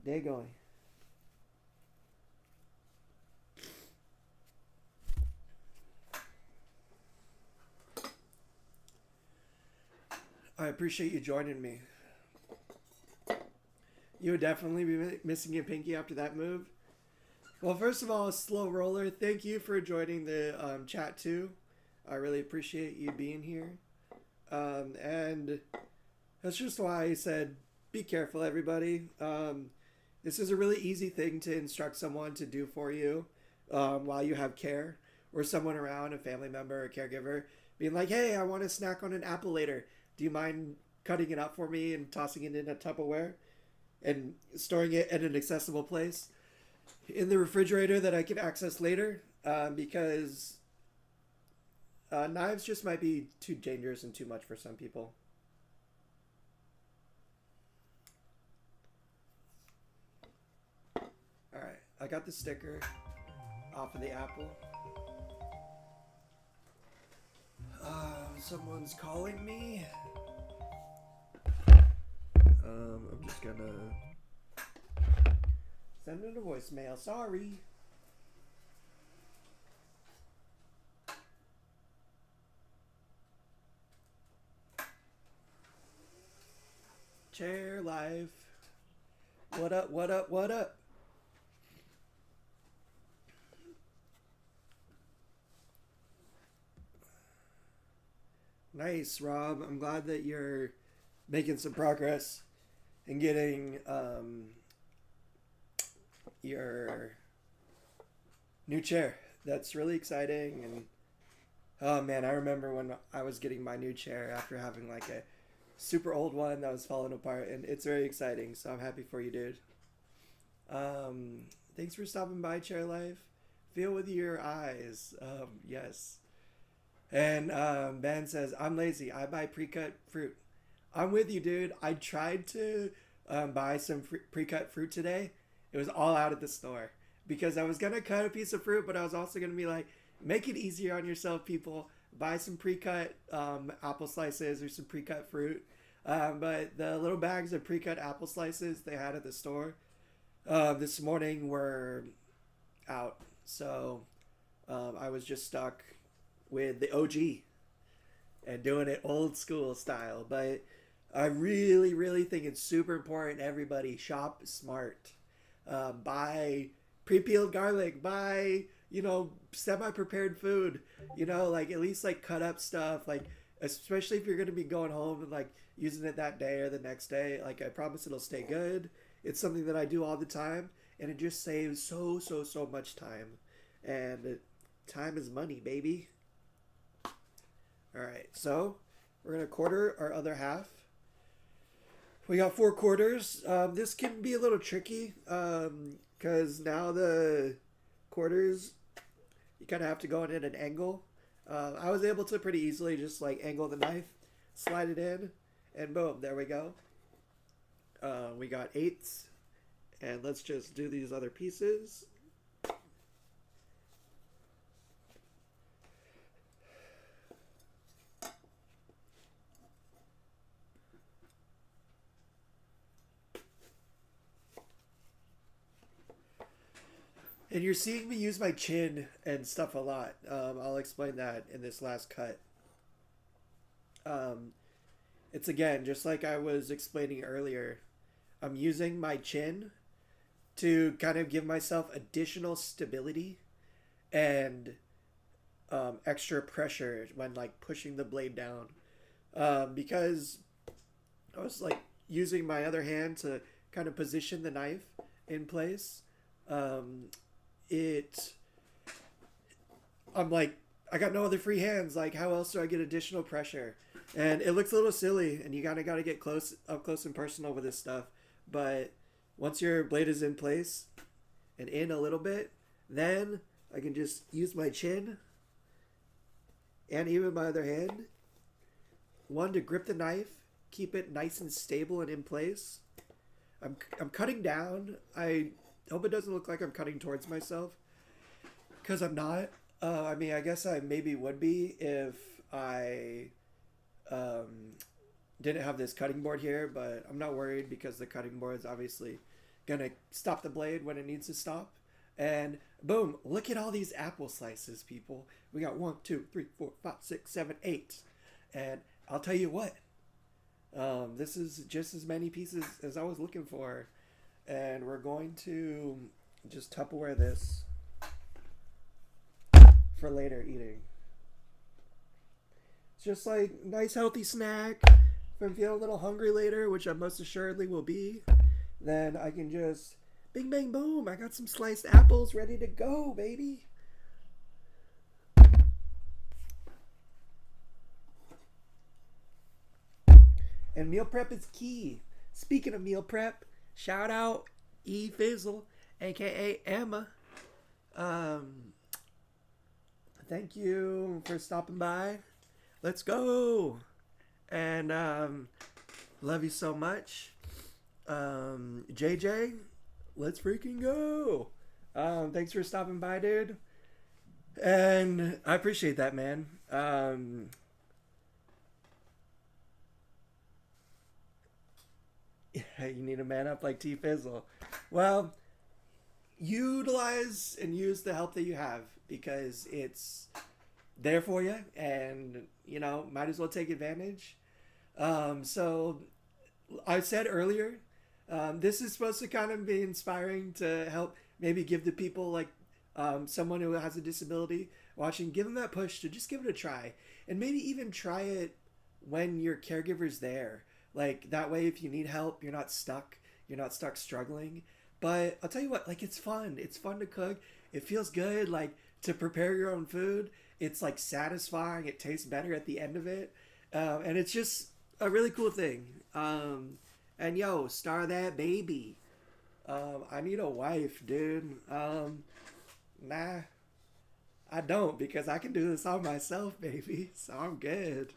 day going? I appreciate you joining me. You would definitely be missing your pinky after that move. Well, first of all, Slow Roller, thank you for joining the chat too. I really appreciate you being here. And that's just why I said, be careful, everybody. This is a really easy thing to instruct someone to do for you while you have care, or someone around, a family member, a caregiver, being like, hey, I want to snack on an apple later. Do you mind cutting it up for me and tossing it in a Tupperware and storing it at an accessible place in the refrigerator that I can access later? Because knives just might be too dangerous and too much for some people. Alright, I got the sticker off of the apple. Someone's calling me. I'm just gonna send it a voicemail. Sorry. Chair life. What up? What up? What up? Nice, Rob. I'm glad that you're making some progress and getting your new chair. That's really exciting. And oh man, I remember when I was getting my new chair after having like a super old one that was falling apart, and it's very exciting. So I'm happy for you, dude. Um, Thanks for stopping by, Chair Life. Feel with your eyes. Yes. And Ben says, I'm lazy. I buy pre-cut fruit. I'm with you, dude. I tried to buy some pre-cut fruit today. It was all out at the store because I was gonna cut a piece of fruit, but I was also gonna be like, make it easier on yourself, people. Buy some pre-cut apple slices or some pre-cut fruit. But the little bags of pre-cut apple slices they had at the store this morning were out, so I was just stuck with the OG and doing it old school style. But I really, really think it's super important. Everybody shop smart. Buy pre-peeled garlic. Buy semi-prepared food. Like at least like cut up stuff. Like especially if you're gonna be going home and like using it that day or the next day. Like I promise it'll stay good. It's something that I do all the time, and it just saves so much time. And time is money, baby. All right, so we're gonna quarter our other half. We got 4 quarters. This can be a little tricky because now the quarters you kind of have to go in at an angle. I was able to pretty easily just like angle the knife, slide it in, and boom, there we go. We got eighths, and let's just do these other pieces. And you're seeing me use my chin and stuff a lot. I'll explain that in this last cut. Um, it's again, just like I was explaining earlier, I'm using my chin to kind of give myself additional stability and extra pressure when like pushing the blade down. Because I was like using my other hand to kind of position the knife in place. Um, it I'm like, I got no other free hands. Like, how else do I get additional pressure? And it looks a little silly, and you kind of got to get up close and personal with this stuff. But once your blade is in place and in a little bit, then I can just use my chin and even my other hand. One, to grip the knife, keep it nice and stable and in place. I'm cutting down. I hope it doesn't look like I'm cutting towards myself, because I'm not. I mean, I guess I maybe would be if I didn't have this cutting board here, but I'm not worried because the cutting board is obviously gonna stop the blade when it needs to stop. And boom, look at all these apple slices, people. We got 1, 2, 3, 4, 5, 6, 7, 8. And I'll tell you what, this is just as many pieces as I was looking for. And we're going to just Tupperware this for later eating. It's just like nice healthy snack. If I'm feeling a little hungry later, which I most assuredly will be, then I can just bing bang boom. I got some sliced apples ready to go, baby. And meal prep is key. Speaking of meal prep, shout out T-Fizzle, aka Emma. Thank you for stopping by. Let's go. And love you so much. JJ, let's freaking go. Thanks for stopping by, dude. And I appreciate that, man. You need a man up like T-Fizzle. Well, utilize and use the help that you have, because it's there for you, and might as well take advantage. So I said earlier, This is supposed to kind of be inspiring to help maybe give the people like someone who has a disability watching, give them that push to just give it a try. And maybe even try it when your caregiver's there. Like that way, if you need help, you're not stuck. You're not stuck struggling. But I'll tell you what, like it's fun. It's fun to cook. It feels good, like to prepare your own food. It's like satisfying. It tastes better at the end of it, and it's just a really cool thing. And yo, star that baby. I need a wife, dude. Nah, I don't because I can do this all myself, baby. So I'm good.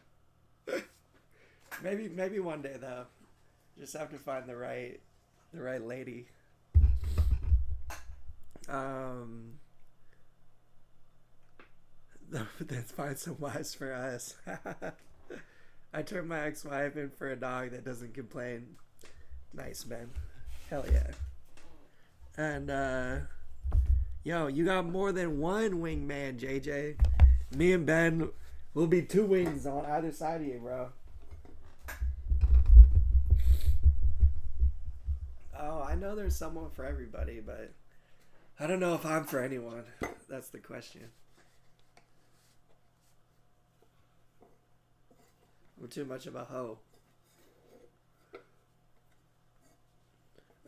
Maybe one day though. Just have to find the right lady. Let's find some wives for us. I turned my ex-wife in for a dog that doesn't complain. Nice, man. Hell yeah. And yo, you got more than one wingman, JJ. Me and Ben will be two wings on either side of you, bro. Oh, I know there's someone for everybody, but I don't know if I'm for anyone. That's the question. I'm too much of a hoe.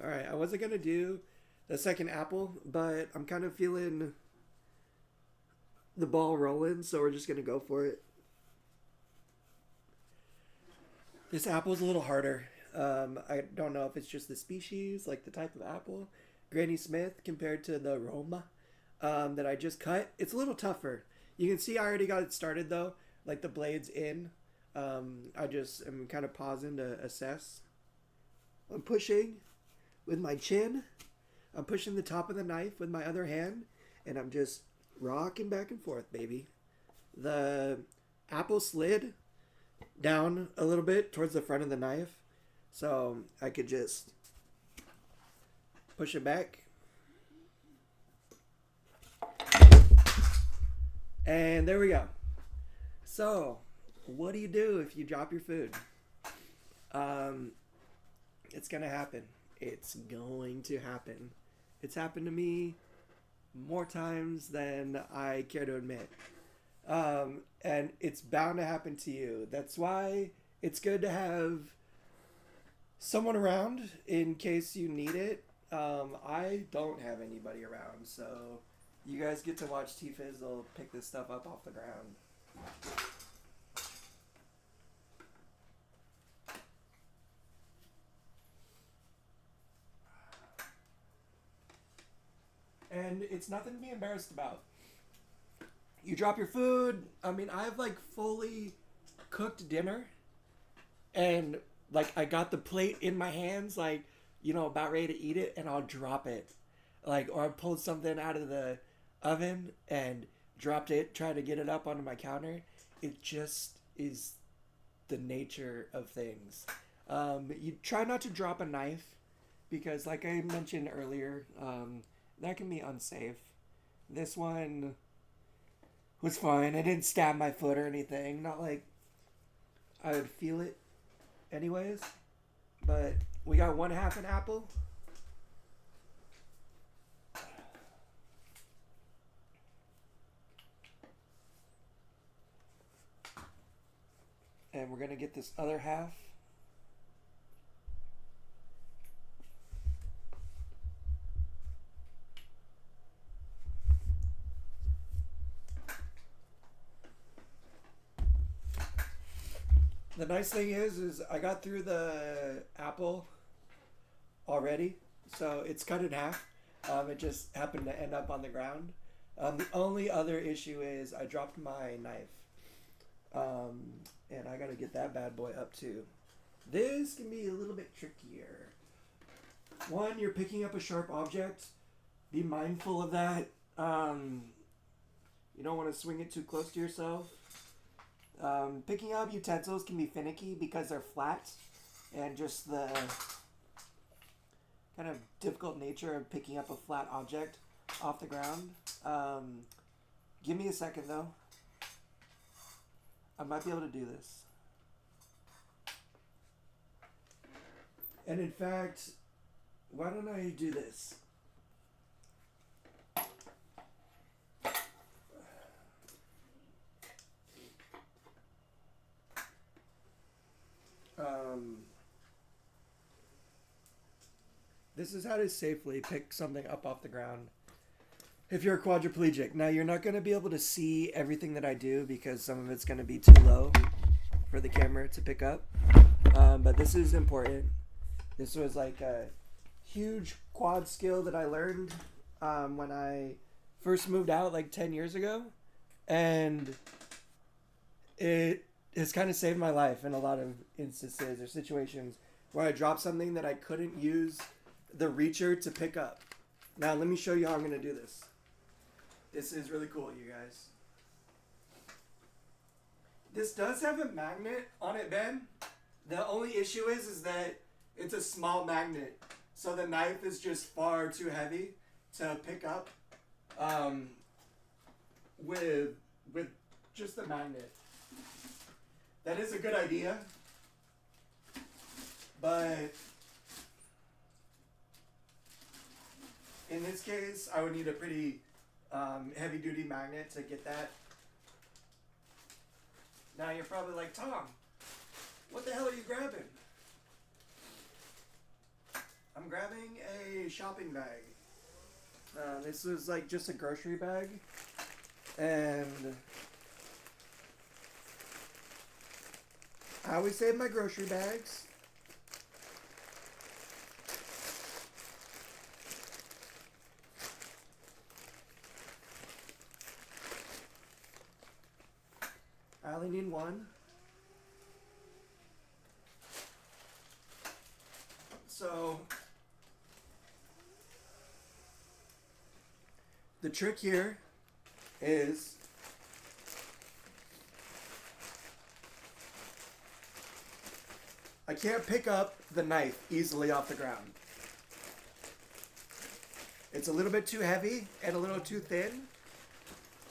Alright, I wasn't gonna do the second apple, but I'm kind of feeling the ball rolling, so we're just gonna go for it. This apple's a little harder. I don't know if it's just the species, like the type of apple. Granny Smith compared to the Roma that I just cut. It's a little tougher. You can see I already got it started though, like the blade's in. I just am kind of pausing to assess. I'm pushing with my chin. I'm pushing the top of the knife with my other hand, and I'm just rocking back and forth, baby. The apple slid down a little bit towards the front of the knife, so I could just push it back. And there we go. So, what do you do if you drop your food? It's gonna happen. It's going to happen. It's happened to me more times than I care to admit. And it's bound to happen to you. That's why it's good to have someone around in case you need it. I don't have anybody around, so you guys get to watch T-Fizzle pick this stuff up off the ground. And it's nothing to be embarrassed about. You drop your food. I mean, I have like fully cooked dinner, and like I got the plate in my hands, like, you know, about ready to eat it, and I'll drop it. Like, or I pulled something out of the oven and dropped it, tried to get it up onto my counter. It just is the nature of things. You try not to drop a knife because, like I mentioned earlier, that can be unsafe. This one was fine. I didn't stab my foot or anything. Not like I would feel it anyways. But we got 1/2 an apple. And we're going to get this other half. The nice thing is I got through the apple already, so it's cut in half. It just happened to end up on the ground. The only other issue is I dropped my knife, and I gotta get that bad boy up too. This can be a little bit trickier. One, you're picking up a sharp object. Be mindful of that. You don't want to swing it too close to yourself. Picking up utensils can be finicky because they're flat, and just the kind of difficult nature of picking up a flat object off the ground. Give me a second though. I might be able to do this. And in fact, Why don't I do this? This is how to safely pick something up off the ground if you're a quadriplegic. Now, you're not going to be able to see everything that I do because some of it's going to be too low for the camera to pick up. But this is important. This was like a huge quad skill that I learned when I first moved out like 10 years ago. And it has kind of saved my life in a lot of instances or situations where I dropped something that I couldn't use the reacher to pick up. Now, let me show you how I'm going to do this. This is really cool, you guys. This does have a magnet on it, Ben. The only issue is that it's a small magnet. So the knife is just far too heavy to pick up with just the magnet. That is a good idea. But in this case, I would need a pretty heavy-duty magnet to get that. Now you're probably like, Tom, what the hell are you grabbing? I'm grabbing a shopping bag. This is like just a grocery bag. And I always save my grocery bags. I only need one. So the trick here is I can't pick up the knife easily off the ground. It's a little bit too heavy and a little too thin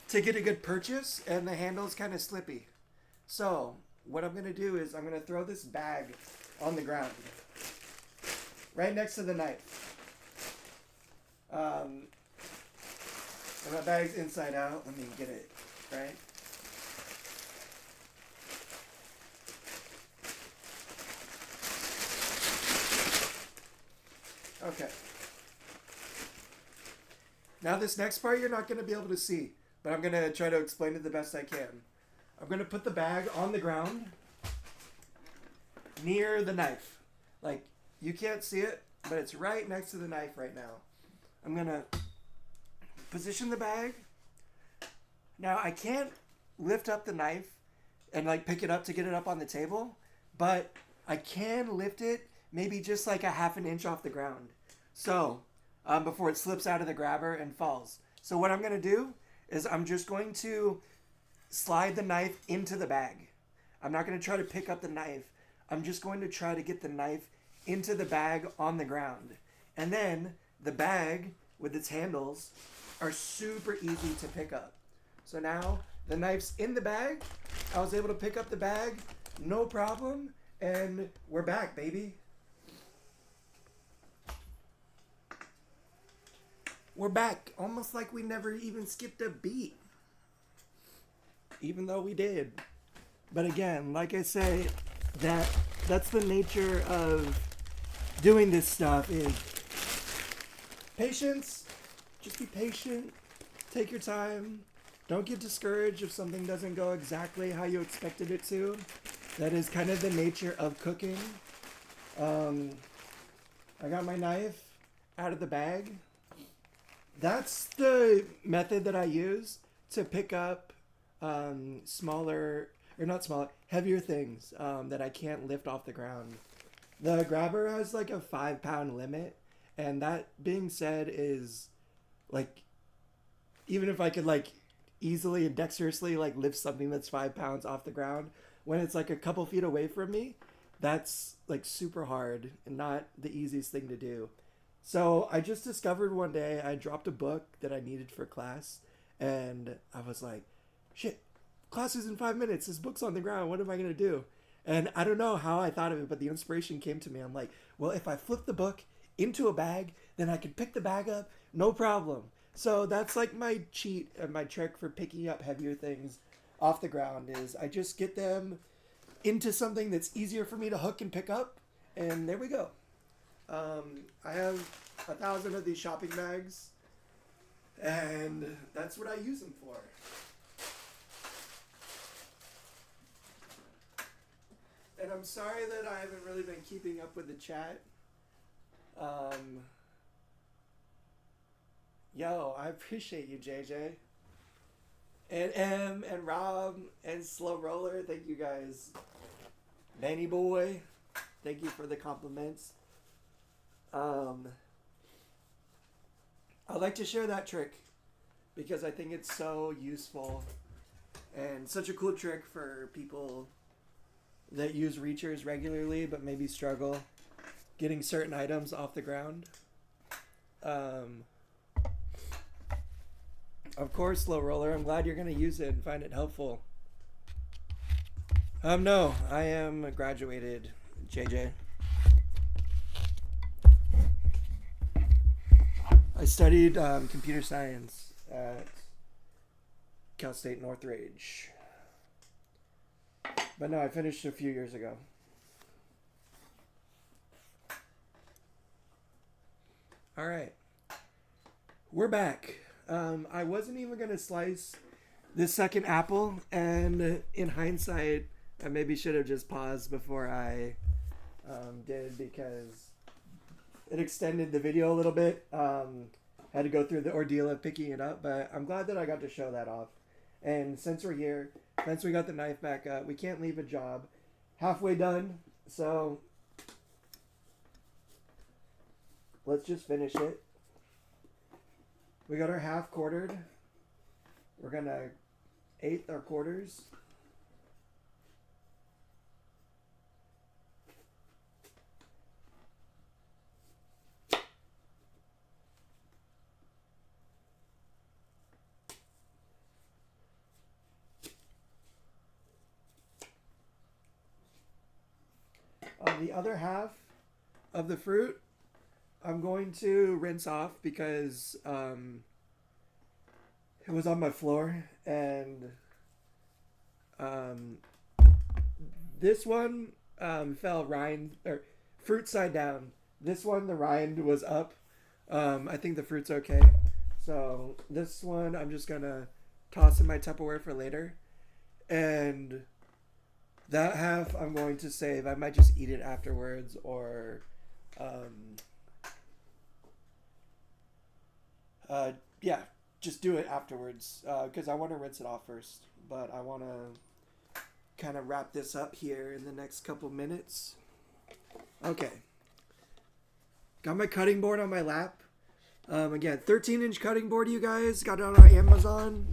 to get a good purchase, and the handle's kind of slippy. So what I'm going to do is I'm going to throw this bag on the ground right next to the knife. And my bag's inside out. Let me get it right. Okay. Now this next part you're not going to be able to see, but I'm going to try to explain it the best I can. I'm going to put the bag on the ground near the knife. Like, you can't see it, but it's right next to the knife right now. I'm going to position the bag. Now, I can't lift up the knife and like pick it up to get it up on the table, but I can lift it maybe just like a half an inch off the ground. So, before it slips out of the grabber and falls. So what I'm going to do is I'm just going to slide the knife into the bag. I'm not going to try to pick up the knife. I'm just going to try to get the knife into the bag on the ground. And then the bag with its handles are super easy to pick up. So now the knife's in the bag. I was able to pick up the bag, no problem. And we're back, baby. We're back, almost like we never even skipped a beat. Even though we did. But again, like I say, that's the nature of doing this stuff is patience. Just be patient. Take your time. Don't get discouraged if something doesn't go exactly how you expected it to. That is kind of the nature of cooking. I got my knife out of the bag. That's the method that I use to pick up heavier things that I can't lift off the ground. The grabber has like a 5-pound limit, and that being said is like, even if I could like easily and dexterously like lift something that's 5 pounds off the ground, when it's like a couple feet away from me, that's like super hard and not the easiest thing to do. So I just discovered one day I dropped a book that I needed for class, and I was like, shit, class is in 5 minutes. This book's on the ground. What am I going to do? And I don't know how I thought of it, but the inspiration came to me. I'm like, well, if I flip the book into a bag, then I can pick the bag up, no problem. So that's like my cheat and my trick for picking up heavier things off the ground is I just get them into something that's easier for me to hook and pick up, and there we go. I have 1,000 of these shopping bags, and that's what I use them for. And I'm sorry that I haven't really been keeping up with the chat. Yo, I appreciate you, JJ. And M and Rob and Slow Roller, thank you guys. Danny Boy, thank you for the compliments. I like to share that trick because I think it's so useful and such a cool trick for people that use reachers regularly but maybe struggle getting certain items off the ground. Of course, Slow Roller, I'm glad you're going to use it and find it helpful. No, I am graduated, JJ. I studied computer science at Cal State Northridge. But no, I finished a few years ago. All right. We're back. I wasn't even going to slice this second apple, and in hindsight, I maybe should have just paused before I did because it extended the video a little bit. Had to go through the ordeal of picking it up, but I'm glad that I got to show that off. And since we're here, since we got the knife back up, we can't leave a job halfway done, so let's just finish it. We got our half quartered. We're gonna eighth our quarters. On the other half of the fruit, I'm going to rinse off because it was on my floor, and this one fell rind or fruit side down. This one, the rind was up. I think the fruit's okay. So this one I'm just gonna toss in my Tupperware for later, and that half I'm going to save. I might just eat it afterwards, or yeah, just do it afterwards because I want to rinse it off first. But I want to kind of wrap this up here in the next couple minutes. Okay. Got my cutting board on my lap. Again, 13-inch cutting board, you guys. Got it on Amazon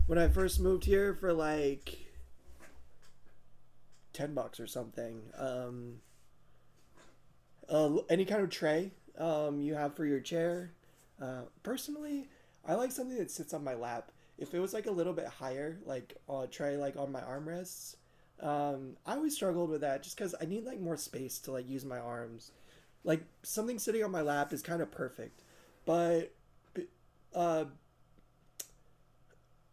when I first moved here for like $10 or something. Any kind of tray you have for your chair. Personally, I like something that sits on my lap. If it was like a little bit higher, like a tray like on my armrests, I always struggled with that just because I need like more space to like use my arms. Like something sitting on my lap is kind of perfect, but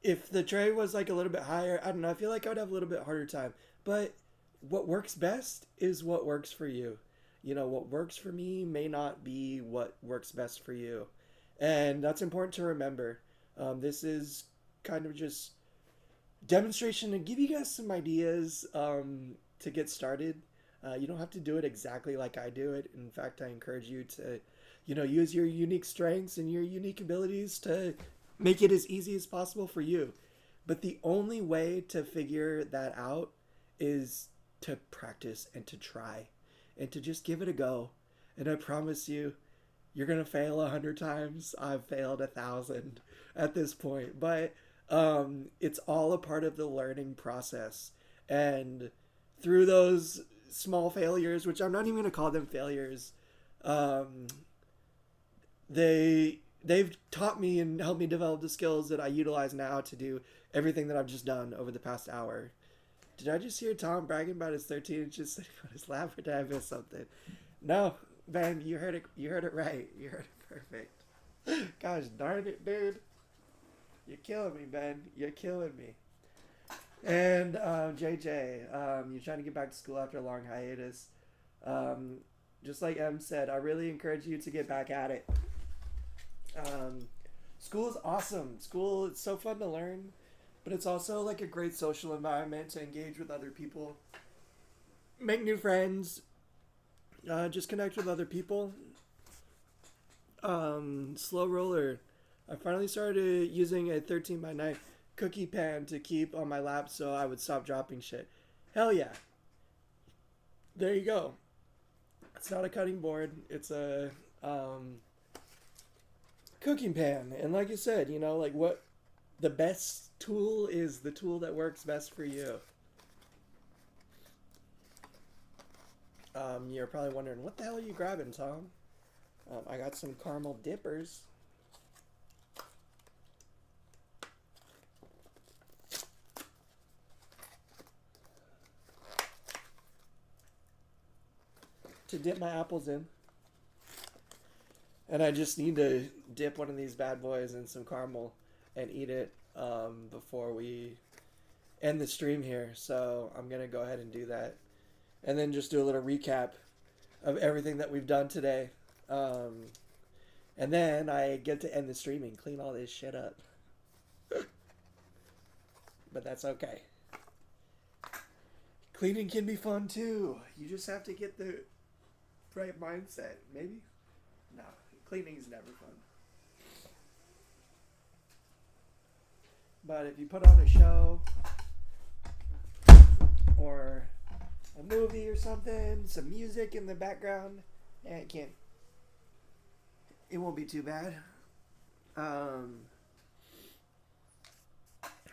if the tray was like a little bit higher, I don't know, I feel like I would have a little bit harder time. But what works best is what works for you. You know, what works for me may not be what works best for you. And that's important to remember. This is kind of just demonstration to give you guys some ideas to get started. You don't have to do it exactly like I do it. In fact, I encourage you to, use your unique strengths and your unique abilities to make it as easy as possible for you. But the only way to figure that out is to practice and to try and to just give it a go. And I promise you, you're going to fail 100 times. I've failed 1,000 at this point, but it's all a part of the learning process. And through those small failures, which I'm not even going to call them failures, they've taught me and helped me develop the skills that I utilize now to do everything that I've just done over the past hour. Did I just hear Tom bragging about his 13 inches sitting on his lap, or did I miss something? No, Ben, you heard it. You heard it right. You heard it perfect. Gosh darn it, dude. You're killing me, Ben. You're killing me. And JJ, you're trying to get back to school after a long hiatus. Um, just like Em said, I really encourage you to get back at it. Um, School is awesome. School, it's so fun to learn, but it's also like a great social environment to engage with other people, make new friends, just connect with other people. Slow roller. I finally started using a 13 by 9 cookie pan to keep on my lap so I would stop dropping shit. Hell yeah. There you go. It's not a cutting board. It's a cooking pan. And like you said, like what the best tool is the tool that works best for you. You're probably wondering, what the hell are you grabbing, Tom? I got some caramel dippers. To dip my apples in. And I just need to dip one of these bad boys in some caramel and eat it before we end the stream here. So I'm going to go ahead and do that. And then just do a little recap of everything that we've done today. And then I get to end the stream and clean all this shit up. But that's okay. Cleaning can be fun too. You just have to get the right mindset. Maybe? No. Cleaning is never fun. But if you put on a show or a movie or something, some music in the background, it won't be too bad.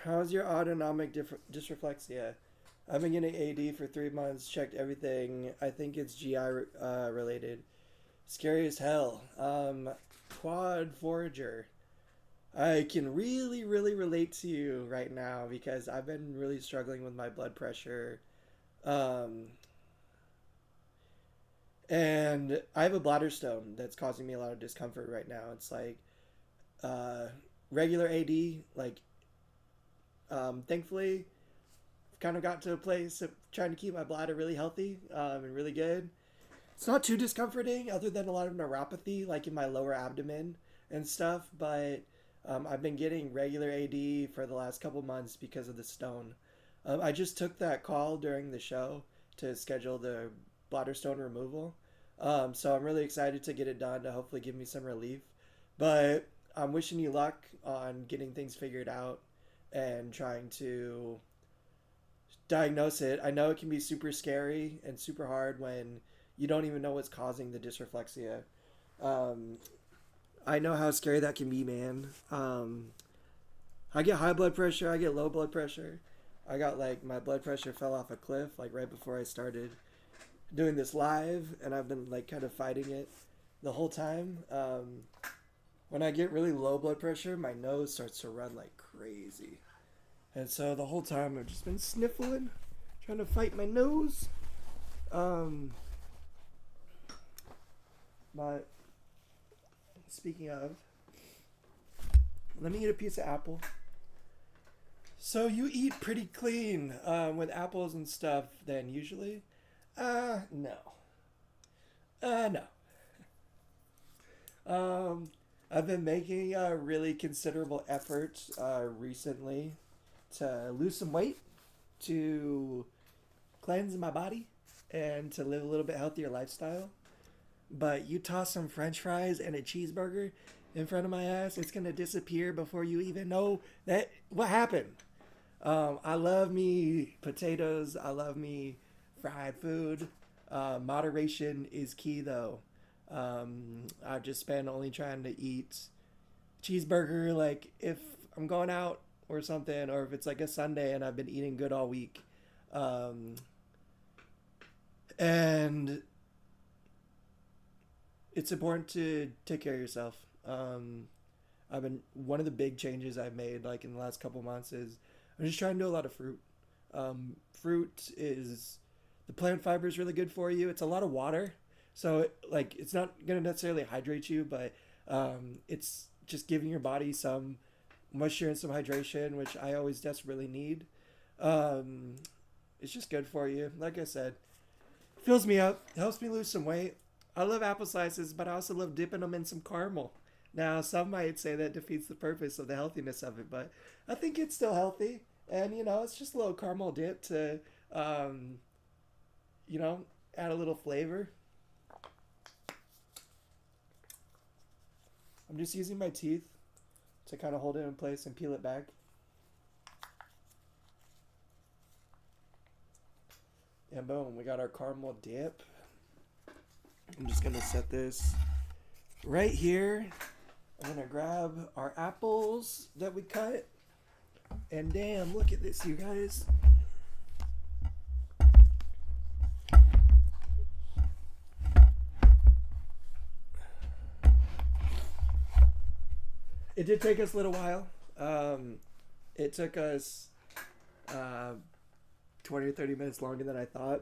How's your autonomic dysreflexia? I've been getting AD for 3 months, checked everything. I think it's GI related. Scary as hell. Quad Forager. I can really, really relate to you right now because I've been really struggling with my blood pressure. And I have a bladder stone that's causing me a lot of discomfort right now. It's like regular AD, like thankfully I've kind of got to a place of trying to keep my bladder really healthy and really good. It's not too discomforting other than a lot of neuropathy like in my lower abdomen and stuff, but I've been getting regular AD for the last couple months because of the stone. I just took that call during the show to schedule the bladder stone removal. So I'm really excited to get it done to hopefully give me some relief. But I'm wishing you luck on getting things figured out and trying to diagnose it. I know it can be super scary and super hard when you don't even know what's causing the dysreflexia. I know how scary that can be, man. I get high blood pressure. I get low blood pressure. I got my blood pressure fell off a cliff right before I started doing this live, and I've been kind of fighting it the whole time. When I get really low blood pressure, my nose starts to run like crazy. And so the whole time I've just been sniffling, trying to fight my nose. But speaking of, let me eat a piece of apple. So you eat pretty clean with apples and stuff then usually? No. No. I've been making a really considerable effort recently to lose some weight, to cleanse my body, and to live a little bit healthier lifestyle. But you toss some french fries and a cheeseburger in front of my ass, it's going to disappear before you even know what happened. I love me potatoes. I love me fried food. Moderation is key, though. I've just been only trying to eat cheeseburger, if I'm going out or something, or if it's a Sunday and I've been eating good all week. And it's important to take care of yourself. One of the big changes I've made in the last couple months is I'm just trying to do a lot of fruit. Fruit is, the plant fiber is really good for you. It's a lot of water, So like it's not gonna necessarily hydrate you, but it's just giving your body some moisture and some hydration, which I always desperately need. Um, it's just good for you. Like I said, fills me up, helps me lose some weight. I love apple slices, but I also love dipping them in some caramel. Now, some might say that defeats the purpose of the healthiness of it, but I think it's still healthy. And, it's just a little caramel dip to, um, you know, add a little flavor. I'm just using my teeth to kind of hold it in place and peel it back. And boom, we got our caramel dip. I'm just going to set this right here. I'm going to grab our apples that we cut. And damn, look at this, you guys. It did take us a little while. It took us 20 or 30 minutes longer than I thought,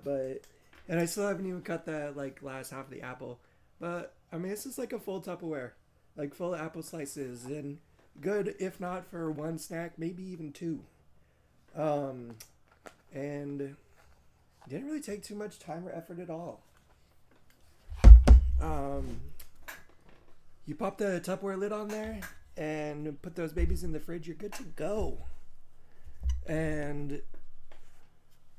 and I still haven't even cut the last half of the apple. But I mean, this is like a full Tupperware, like full apple slices, and good if not for one snack, maybe even two. And didn't really take too much time or effort at all. You pop the Tupperware lid on there and put those babies in the fridge. You're good to go. And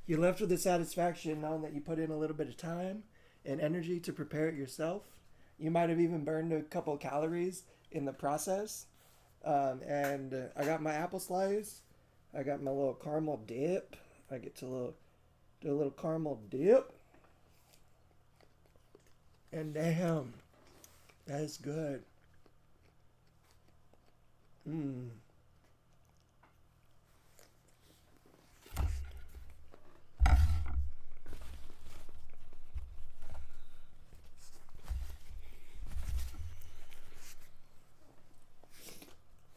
you're left with the satisfaction knowing that you put in a little bit of time and energy to prepare it yourself. You might have even burned a couple calories in the process. And I got my apple slice. I got my little caramel dip. I get to do a little caramel dip. And damn, that is good. Mmm.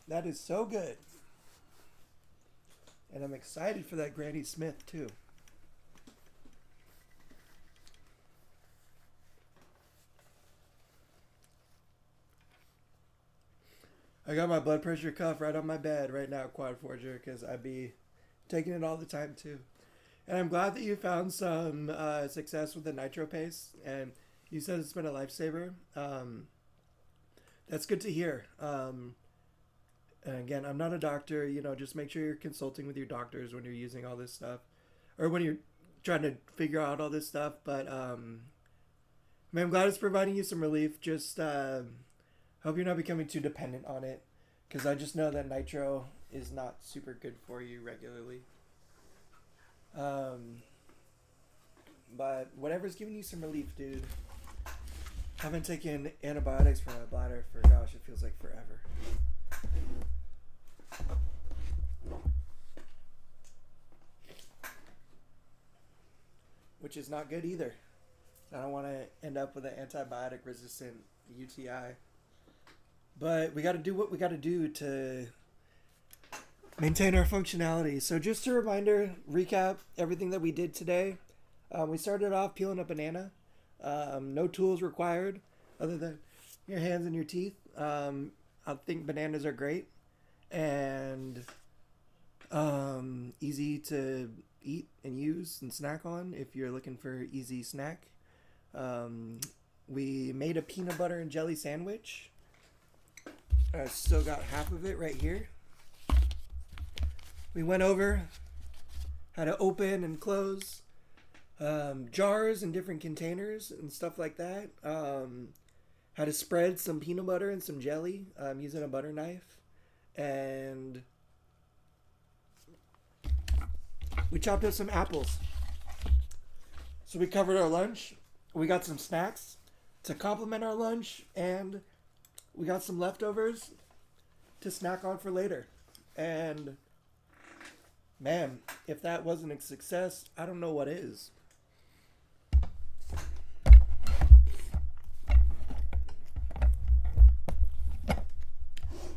That is so good. And I'm excited for that Granny Smith too. I got my blood pressure cuff right on my bed right now, Quadriplegic, because I'd be taking it all the time too. And I'm glad that you found some success with the nitro paste, and you said it's been a lifesaver. That's good to hear. And again, I'm not a doctor. Just make sure you're consulting with your doctors when you're using all this stuff, or when you're trying to figure out all this stuff. But I mean, I'm glad it's providing you some relief. Just hope you're not becoming too dependent on it, because I just know that nitro is not super good for you regularly. But whatever's giving you some relief, dude. I haven't taken antibiotics for my bladder for, gosh, it feels like forever. Which is not good either. I don't want to end up with an antibiotic resistant UTI. But we got to do what we got to do to maintain our functionality. So just a reminder, recap everything that we did today. We started off peeling a banana. No tools required other than your hands and your teeth. I think bananas are great and easy to eat and use and snack on if you're looking for easy snack. We made a peanut butter and jelly sandwich. I still got half of it right here. We went over how to open and close jars and different containers and stuff like that. How to spread some peanut butter and some jelly using a butter knife. And we chopped up some apples. So we covered our lunch. We got some snacks to complement our lunch. And we got some leftovers to snack on for later. And man, if that wasn't a success, I don't know what is.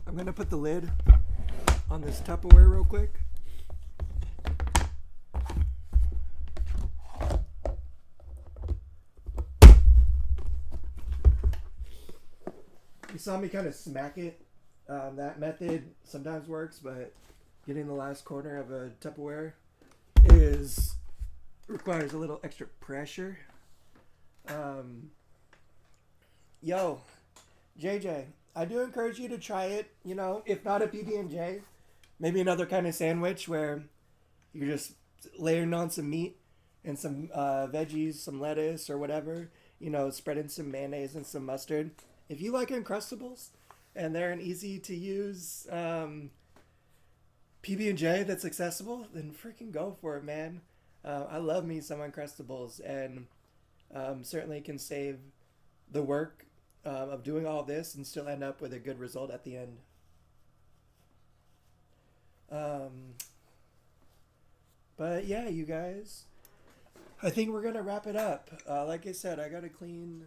I'm going to put the lid on this Tupperware real quick. You saw me kind of smack it. That method sometimes works, but getting the last corner of a Tupperware is requires a little extra pressure. Um, Yo, JJ, I do encourage you to try it. You know, if not a PB&J, maybe another kind of sandwich where you're just layering on some meat and some veggies, some lettuce or whatever. You know, spreading some mayonnaise and some mustard. If you like Uncrustables and they're an easy to use PB&J that's accessible, then freaking go for it, man. I love me some Uncrustables and certainly can save the work of doing all this and still end up with a good result at the end. But yeah, you guys, I think we're gonna wrap it up. Like I said, I gotta clean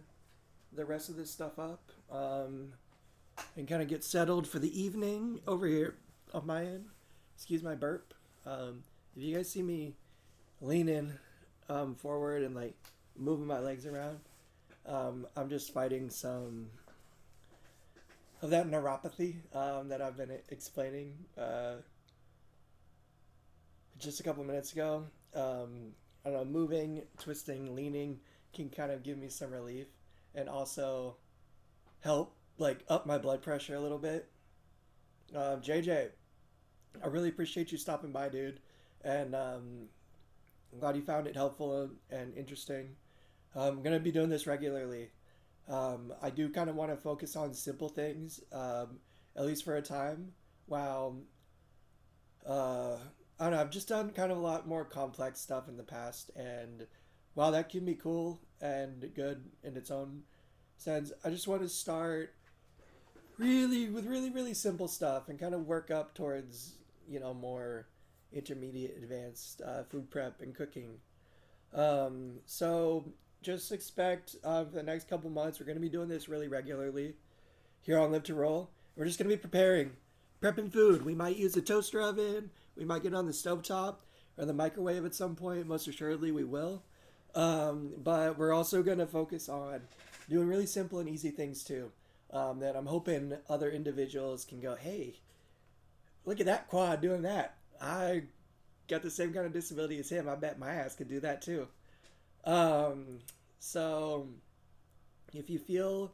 the rest of this stuff up and kind of get settled for the evening over here on my end. Excuse my burp. If you guys see me leaning forward and like moving my legs around, I'm just fighting some of that neuropathy that I've been explaining just a couple minutes ago. I don't know, moving, twisting, leaning can kind of give me some relief and also help like up my blood pressure a little bit. JJ, I really appreciate you stopping by, dude, and I'm glad you found it helpful and interesting. I'm gonna be doing this regularly. I do kind of want to focus on simple things, at least for a time. While I don't know, I've just done kind of a lot more complex stuff in the past, and while that can be cool and good in its own sense, I just want to start really simple stuff and kind of work up towards more intermediate advanced food prep and cooking. So just expect for the next couple months we're going to be doing this really regularly here on Live to Roll. We're just going to be prepping food. We might use a toaster oven, we might get on the stovetop or the microwave at some point. Most assuredly we will. But we're also going to focus on doing really simple and easy things too, that I'm hoping other individuals can go, hey, look at that quad doing that. I got the same kind of disability as him. I bet my ass could do that too. So if you feel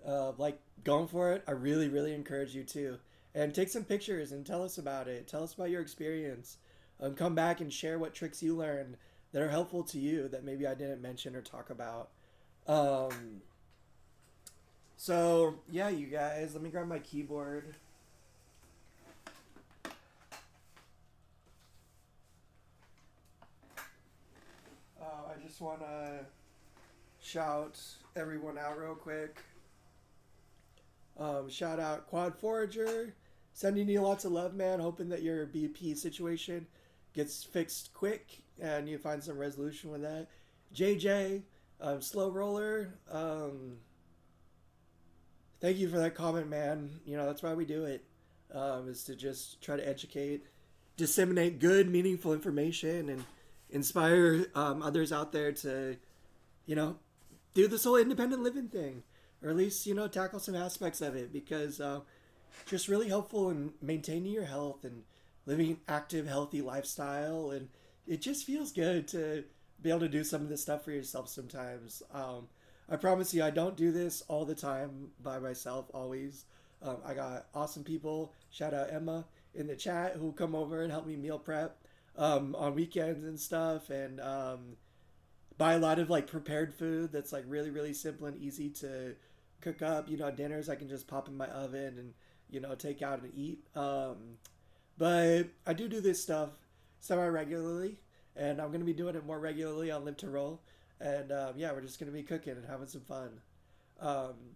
like going for it, I really encourage you to. And take some pictures and tell us about it. Tell us about your experience. Come back and share what tricks you learned that are helpful to you that maybe I didn't mention or talk about. So yeah, you guys, let me grab my keyboard. I just want to shout everyone out real quick. Shout out Quad Forager, sending you lots of love, man. Hoping that your BP situation gets fixed quick and you find some resolution with that. JJ, Slow Roller, thank you for that comment, man. That's why we do it, is to just try to educate, disseminate good, meaningful information, and inspire others out there to, do this whole independent living thing, or at least, tackle some aspects of it, because just really helpful in maintaining your health and living an active, healthy lifestyle. And it just feels good to be able to do some of this stuff for yourself sometimes. I promise you, I don't do this all the time by myself, always. I got awesome people, shout out Emma in the chat, who come over and help me meal prep on weekends and stuff, and buy a lot of like prepared food that's like really simple and easy to cook up. Dinners I can just pop in my oven and take out and eat. But I do this stuff semi-regularly, and I'm going to be doing it more regularly on Live to Roll. And yeah, we're just going to be cooking and having some fun.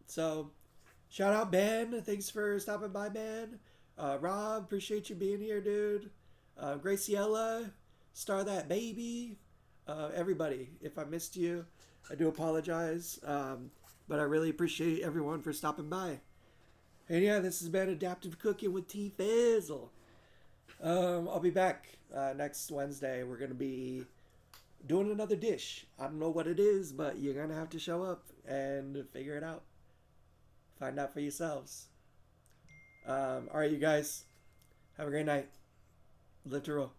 So shout out Ben. Thanks for stopping by, Ben. Rob, appreciate you being here, dude. Graciela, Star That Baby. Everybody, if I missed you, I do apologize. But I really appreciate everyone for stopping by. And yeah, this has been Adaptive Cooking with T-Fizzle. I'll be back next Wednesday. We're going to be doing another dish. I don't know what it is, but you're going to have to show up and figure it out. Find out for yourselves. All right, you guys. Have a great night. Live to roll.